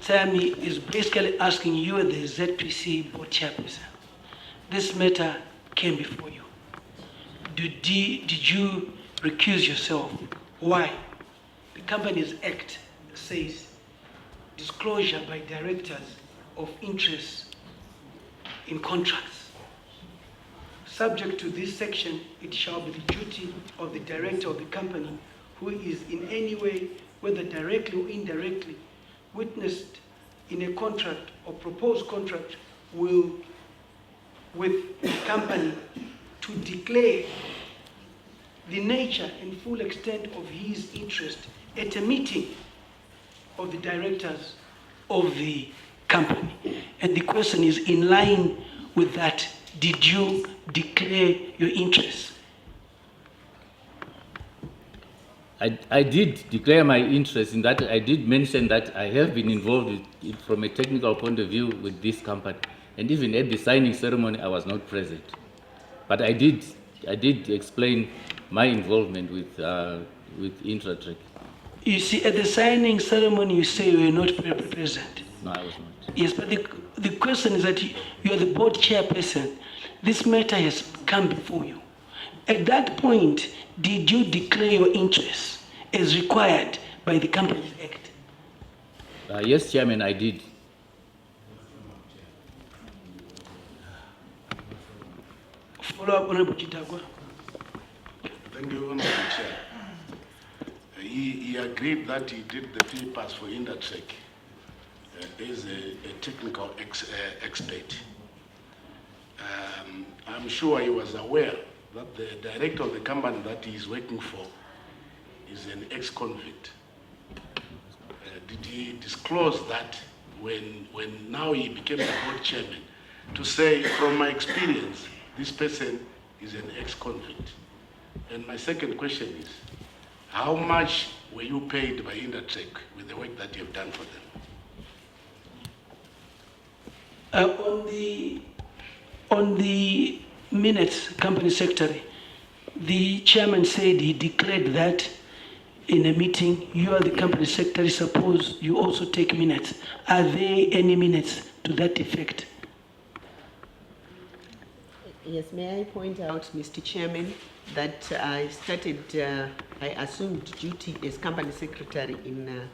Tsami is basically asking you, the ZPC board chairperson, this matter came before you. Did you recuse yourself? Why? The Companies Act says disclosure by directors of interest in contracts. Subject to this section, it shall be the duty of the director of the company who is in any way, whether directly or indirectly, witnessed in a contract or proposed contract with the company to declare the nature and full extent of his interest at a meeting of the directors of the company. And the question is, in line with that, did you declare your interest?
I did declare my interest in that. I did mention that I have been involved from a technical point of view with this company. And even at the signing ceremony, I was not present. But I did explain my involvement with Intratech.
You see, at the signing ceremony, you say you were not present.
No, I was not.
Yes, but the question is that you are the board chairperson. This matter has come before you. At that point, did you declare your interest as required by the Companies Act?
Yes, Chairman, I did.
follow up, Honorable Chitagwa.
Thank you, Honorable Chair. He agreed that he did the papers for Intertrek as a technical expert. I'm sure he was aware that the director of the company that he is working for is an ex-convict. Did he disclose that when now he became the board chairman, to say, from my experience, this person is an ex-convict? And my second question is, how much were you paid by Intertrek with the work that you have done for them?
On the minutes, company secretary, the chairman said he declared that in a meeting, you are the company secretary, suppose you also take minutes. Are there any minutes to that effect?
Yes, may I point out, Mr. Chairman, that I assumed duty as company secretary in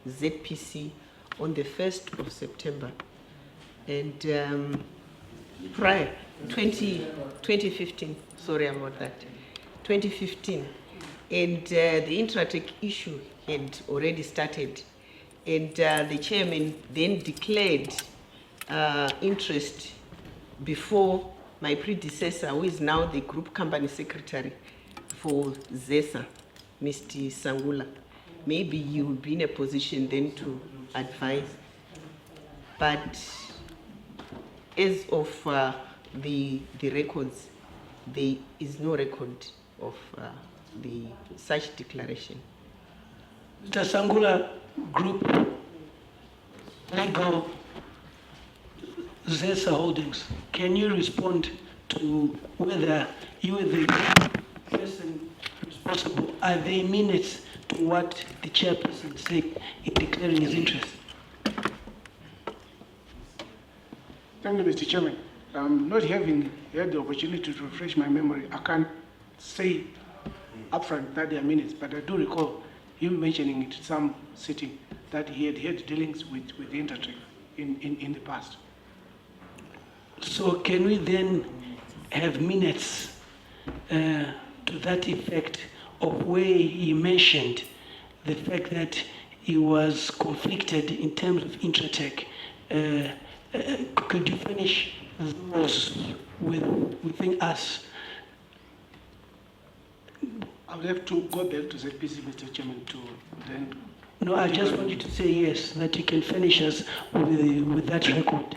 ZPC on the 1st of September. And prior, 2015, sorry about that, 2015. And the Intertrek issue had already started. And the chairman then declared interest before my predecessor, who is now the group company secretary for ZESA, Mr. Sangula. Maybe you will be in a position then to advise. But as of the records, there is no record of such declaration.
Mr. Sangula, group, legal, ZESA Holdings, can you respond to whether you are the person responsible? Are there minutes to what the chairperson said in declaring his interest?
Thank you, Mr. Chairman. Not having had the opportunity to refresh my memory, I can't say upfront that there are minutes, but I do recall him mentioning it in some sitting that he had had dealings with Intertrek in the past.
So can we then have minutes to that effect of where he mentioned the fact that he was conflicted in terms of Intertrek? Could you finish those within us?
I'll have to go back to ZPC, Mr. Chairman, to then...
No, I just want you to say yes, that you can finish us with that record.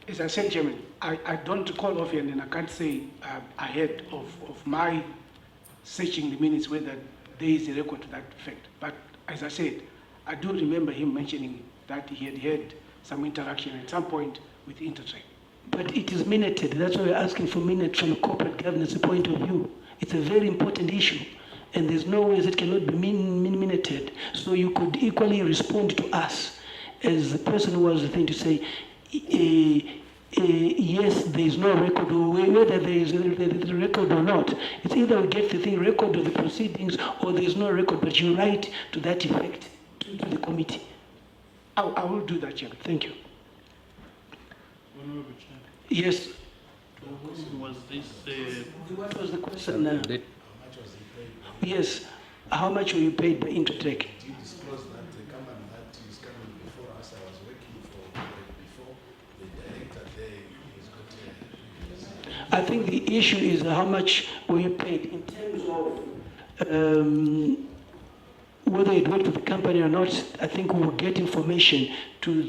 As I said, Chairman, I don't recall offhand, and I can't say ahead of my searching the minutes whether there is a record to that effect. But as I said, I do remember him mentioning that he had had some interaction at some point with Intertrek.
But it is minuted. That's why we're asking for minutes from a corporate governance point of view. It's a very important issue, and there's no way that cannot be minuted. So you could equally respond to us as the person who was the thing to say, yes, there is no record, or whether there is a record or not. It's either we get the thing record of the proceedings, or there is no record, but you write to that effect to the committee.
I will do that, Chairman.
Thank you. Yes.
Was this?
What was the question? Yes. How much were you paid by Intertrek?
Did you disclose that the company that is coming before us, I was working for before, the director there is got
I think the issue is how much were you paid in terms of whether it worked with the company or not. I think we will get information to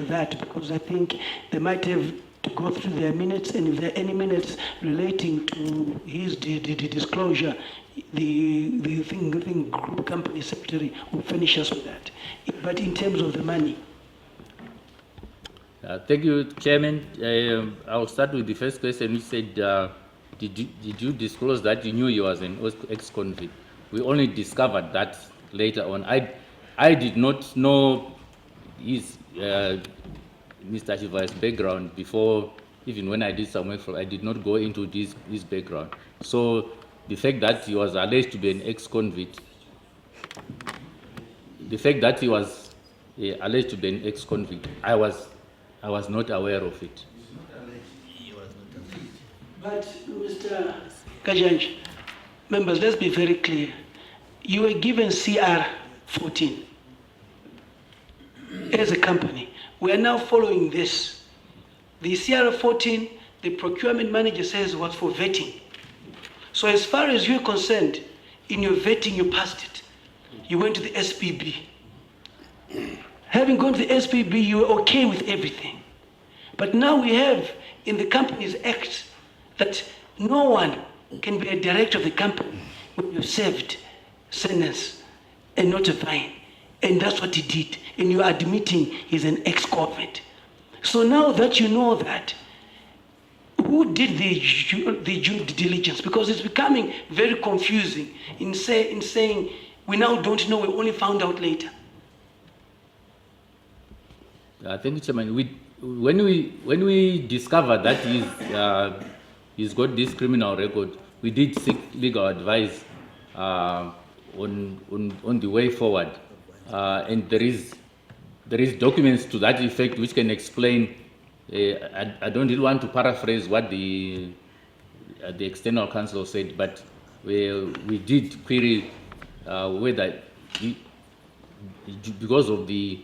that, because I think they might have to go through their minutes, and if there are any minutes relating to his disclosure, the thing group company secretary will finish us with that. But in terms of the money.
Thank you, Chairman. I'll start with the first question. You said, did you disclose that you knew he was an ex-convict? We only discovered that later on. I did not know his Mr. Chivayo's background before, even when I did some work for, I did not go into his background. So the fact that he was alleged to be an ex-convict, I was not aware of it.
But, Mr. Kajanj, members, let's be very clear. You were given CR 14 as a company. We are now following this. The CR 14, the procurement manager says was for vetting. So as far as you're concerned, in your vetting, you passed it. You went to the SPB. Having gone to the SPB, you were okay with everything. But now we have in the Companies Act that no one can be a director of the company when you've served sentence and notifying. And that's what he did. And you're admitting he's an ex-convict. So now that you know that, who did the due diligence? Because it's becoming very confusing in saying we now don't know, we only found out later.
Thank you, Chairman. When we discovered that he's got this criminal record, we did seek legal advice on the way forward, and there is documents to that effect which can explain. I don't really want to paraphrase what the external counsel said, but we did query whether because of the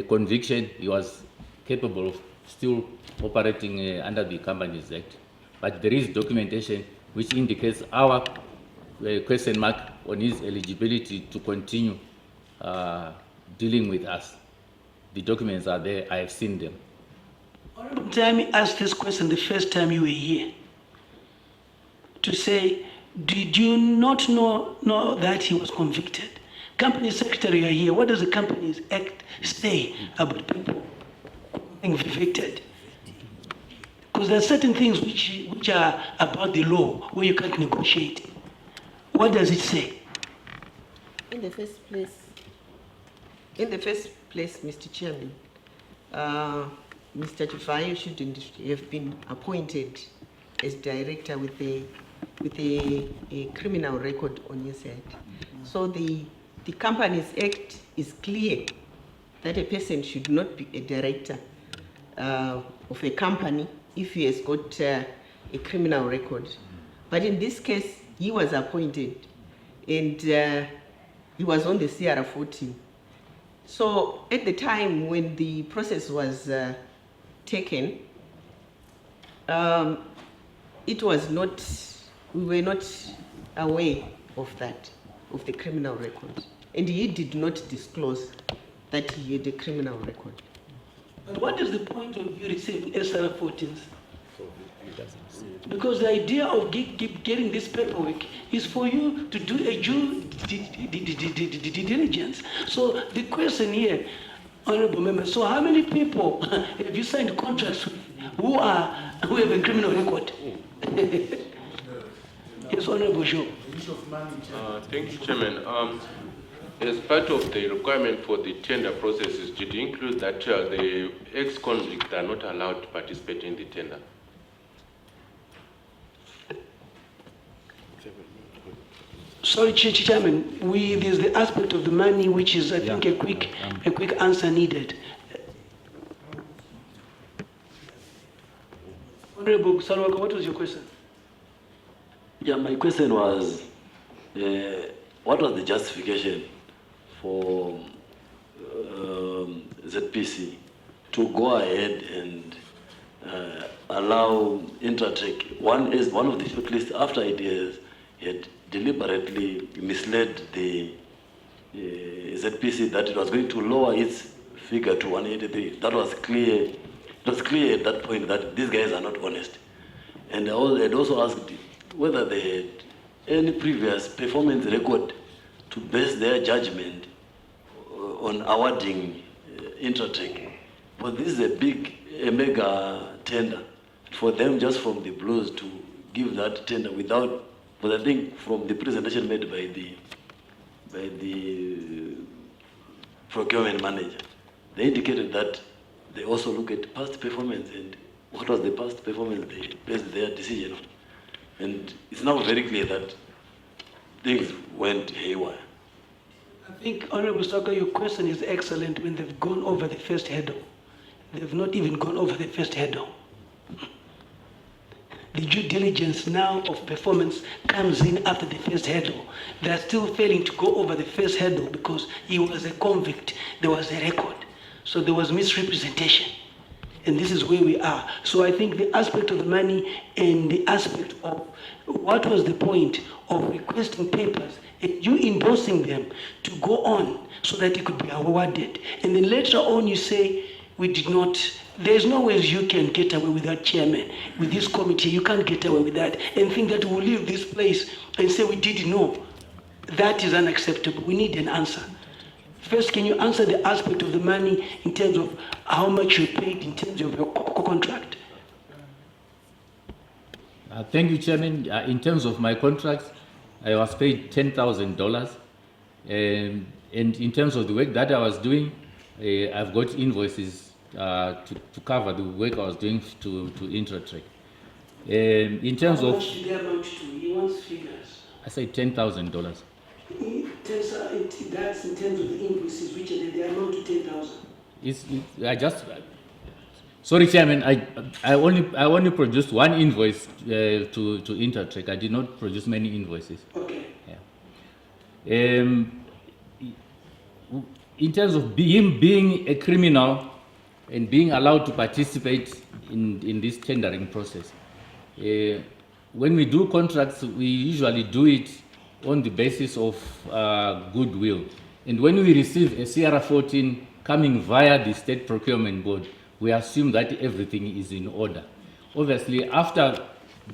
conviction he was capable of still operating under the Companies Act. But there is documentation which indicates our question mark on his eligibility to continue dealing with us. The documents are there, I have seen them.
Honorable Mtami asked this question the first time you were here, to say, did you not know that he was convicted? Company Secretary, you are here. What does the Companies Act say about people being convicted? Because there are certain things which are about the law where you can't negotiate. What does it say?
In the first place, Mr. Chairman, Mr. Chivayo shouldn't have been appointed as director with a criminal record on his head. So the Companies Act is clear that a person should not be a director of a company if he has got a criminal record. But in this case, he was appointed and he was on the CR 14. So at the time when the process was taken, it was not, we were not aware of that, of the criminal record. And he did not disclose that he had a criminal record.
But what is the point of you receiving SR 14s? Because the idea of getting this paperwork is for you to do a due diligence. So the question here, Honorable Member, so how many people have you signed contracts with who have a criminal record? Yes, Honorable Joe.
Thank you, Chairman. As part of the requirement for the tender processes, did you include that the ex-convicts are not allowed to participate in the tender?
Sorry, Chairman, there's the aspect of the money which is, I think, a quick answer needed. Honorable Salwaka, what was your question?
Yeah, my question was, what was the justification for ZPC to go ahead and allow Intratech, one of the shortlists, after it had deliberately misled the ZPC that it was going to lower its figure to 183. That was clear. It was clear at that point that these guys are not honest. And I had also asked whether they had any previous performance record to base their judgment on awarding Intratech. But this is a mega tender for them, just from the blues to give that tender without. But I think from the presentation made by the procurement manager, they indicated that they also look at past performance and what was the past performance they based their decision on. And it's now very clear that things went haywire.
I think, Honorable Saka, your question is excellent when they've gone over the first hurdle. They've not even gone over the first hurdle. the due diligence now of performance comes in after the first hurdle. They are still failing to go over the first hurdle because he was a convict. There was a record. So there was misrepresentation. And this is where we are. So I think the aspect of the money and the aspect of what was the point of requesting papers and you endorsing them to go on so that it could be awarded. And then later on you say, we did not, there's no ways you can get away with that, Chairman. With this committee, you can't get away with that and think that we'll leave this place and say we didn't know. That is unacceptable. We need an answer. First, can you answer the aspect of the money in terms of how much you paid in terms of your contract?
Thank you, Chairman. In terms of my contracts, I was paid $10,000. And in terms of the work that I was doing, I've got invoices to cover the work I was doing to Intratrack. In terms of...
How much did they amount to? He wants figures.
I said $10,000.
That's in terms of the invoices, which are the amount to 10,000.
I just... Sorry, Chairman, I only produced one invoice to Intertrack. I did not produce many invoices.
Okay.
Yeah. In terms of him being a criminal and being allowed to participate in this tendering process, when we do contracts, we usually do it on the basis of goodwill. And when we receive a CR14 coming via the State Procurement Board, we assume that everything is in order. Obviously, after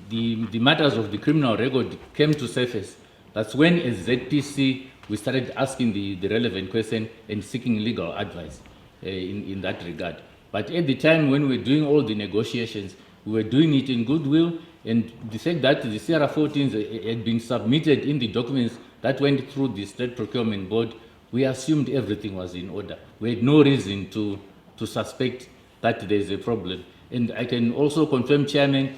the matters of the criminal record came to surface, that's when as ZPC we started asking the relevant question and seeking legal advice in that regard. But at the time when we were doing all the negotiations, we were doing it in goodwill, and the fact that the CR14s had been submitted in the documents that went through the State Procurement Board, we assumed everything was in order. We had no reason to suspect that there is a problem. And I can also confirm, Chairman,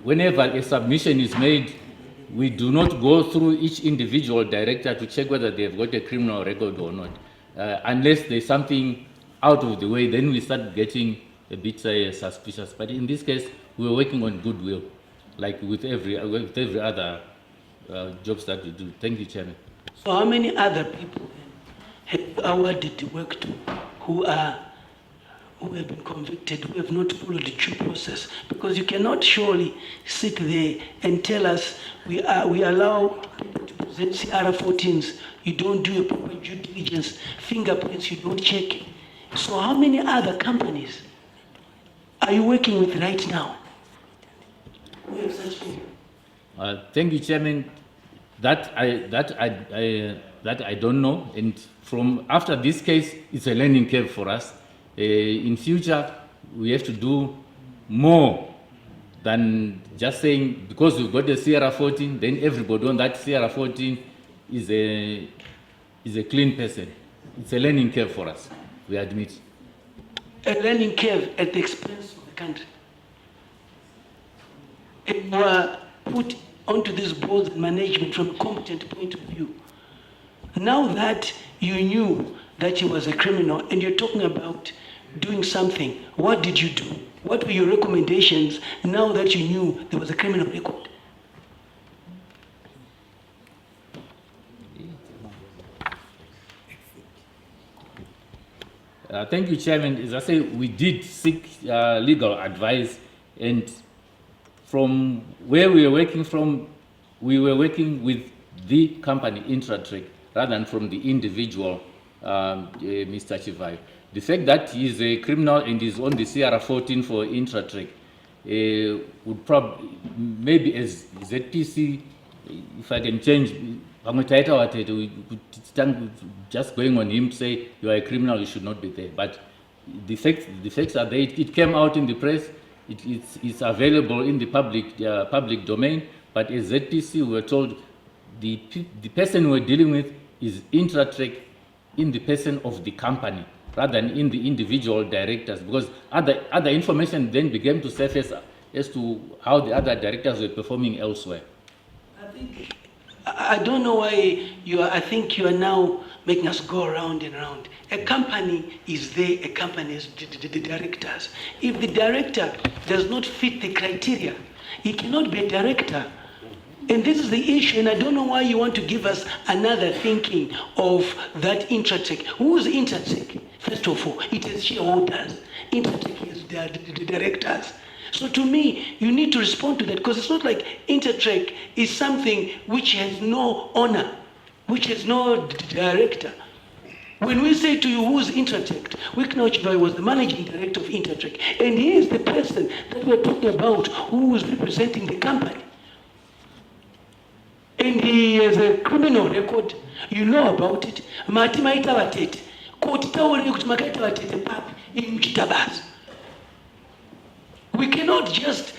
whenever a submission is made, we do not go through each individual director to check whether they have got a criminal record or not. Unless there's something out of the way, then we start getting a bit suspicious. But in this case, we were working on goodwill, like with every other jobs that we do. Thank you, Chairman.
So how many other people have awarded the work to who have been convicted, who have not followed the due process? Because you cannot surely sit there and tell us we allow people to present CR14s, you don't do a proper due diligence, fingerprints you don't check. So how many other companies are you working with right now? We have such people.
Thank you, Chairman. That I don't know, and from after this case, it's a learning curve for us. In future, we have to do more than just saying because we've got a CR14, then everybody on that CR14 is a clean person. It's a learning curve for us, we admit.
A learning curve at the expense of the country. And you are put onto this board and management from a competent point of view. Now that you knew that he was a criminal and you're talking about doing something, what did you do? What were your recommendations now that you knew there was a criminal record?
Thank you, Chairman. As I say, we did seek legal advice, and from where we were working from, we were working with the company Intratrack rather than from the individual Mr. Chivayo. The fact that he is a criminal and is on the CR14 for Intratrack would probably, maybe as ZPC, if I can change, we could stand just going on him, say you are a criminal, you should not be there. But the facts are there. It came out in the press. It's available in the public domain. But as ZPC, we were told the person we're dealing with is Intratrack in the person of the company rather than in the individual directors, because other information then began to surface as to how the other directors were performing elsewhere.
I don't know why I think you are now making us go around and around. A company is there, a company has the directors. If the director does not fit the criteria, he cannot be a director. And this is the issue, and I don't know why you want to give us another thinking of that Intratech. Who is Intratech? First of all, it is shareholders. Intratech is the directors. So to me, you need to respond to that, because it's not like Intratech is something which has no owner, which has no director. When we say to you, who's Intratech? Chivayo was the managing director of Intratech, and he is the person that we're talking about who is representing the company. And he has a criminal record. You know about it. We cannot just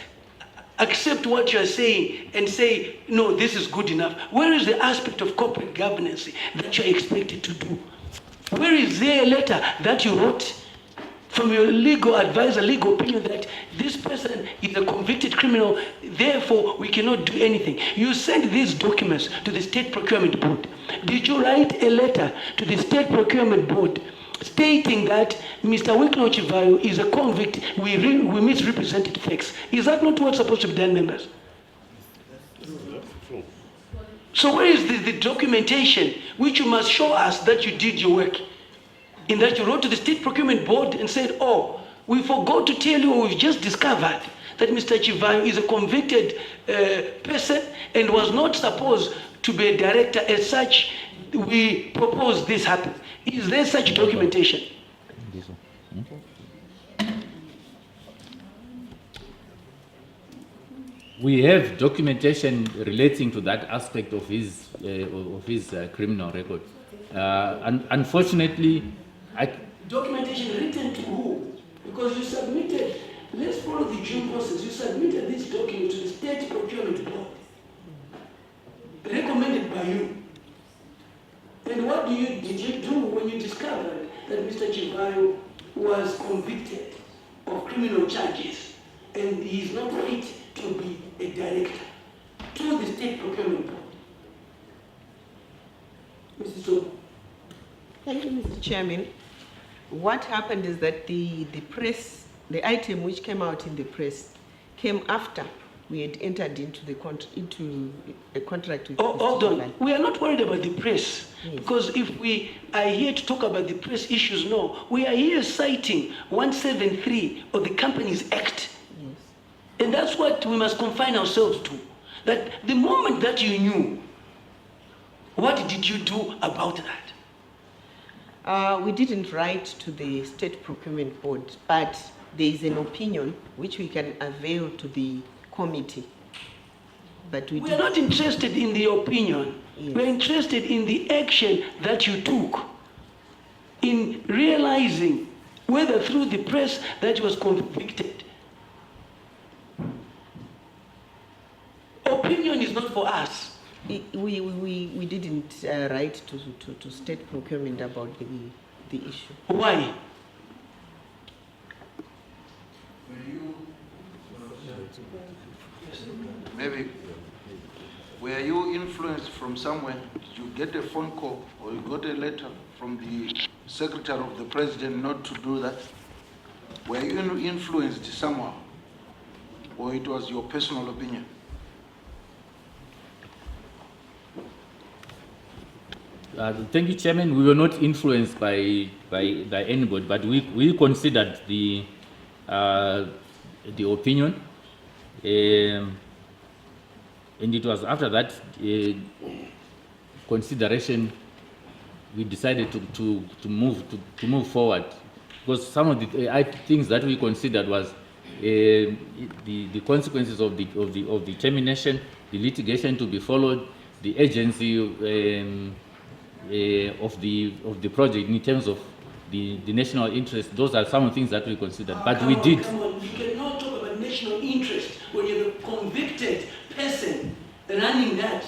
accept what you're saying and say, no, this is good enough. Where is the aspect of corporate governance that you're expected to do? Where is there a letter that you wrote from your legal advisor, legal opinion, that this person is a convicted criminal, therefore we cannot do anything? You sent these documents to the State Procurement Board. Did you write a letter to the State Procurement Board stating that Mr. Chivayo is a convict, we misrepresented facts? Is that not what's supposed to be done, members? So where is the documentation which you must show us that you did your work? In that you wrote to the State Procurement Board and said, oh, we forgot to tell you, we've just discovered that Mr. Chivayo is a convicted person and was not supposed to be a director. As such, we propose this happen. Is there such documentation?
We have documentation relating to that aspect of his criminal record. Unfortunately,
Documentation written to who? Because you submitted, let's follow the due process, you submitted this document to the State Procurement Board, recommended by you. And what did you do when you discovered that Mr. Chivayo was convicted of criminal charges and he is not fit to be a director? To the State Procurement Board. Mrs. So.
Thank you, Mr. Chairman. What happened is that the press, the item which came out in the press, came after we had entered into a contract with.
Hold on. We are not worried about the press, yes. Because if we are here to talk about the press issues, no. We are here citing 173 of the Companies Act.
Yes.
And that's what we must confine ourselves to. That the moment that you knew, what did you do about that?
We didn't write to the State Procurement Board, but there is an opinion which we can avail to the committee. But we
are not interested in the opinion. Yes. We're interested in the action that you took in realizing whether through the press that was convicted. Opinion is not for us.
We didn't write to State Procurement about the issue.
Why?
Maybe, were you influenced from somewhere? Did you get a phone call or you got a letter from the Secretary of the President not to do that? Were you influenced somehow? Or it was your personal opinion?
Thank you, Chairman. We were not influenced by anybody, but we considered the opinion, and it was after that consideration we decided to move forward, because some of the things that we considered was the consequences of the termination, the litigation to be followed, the agency. Of the project in terms of the national interest. Those are some of the things that we considered, but we did.
Come on, you cannot talk about national interest when you're a convicted person running that.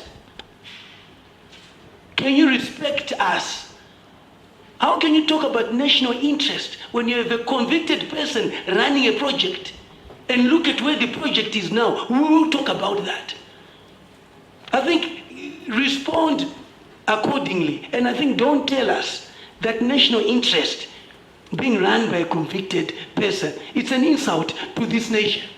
Can you respect us? How can you talk about national interest when you have a convicted person running a project? And look at where the project is now. We will talk about that. I think respond accordingly. And I think don't tell us that national interest being run by a convicted person, it's an insult to this nation.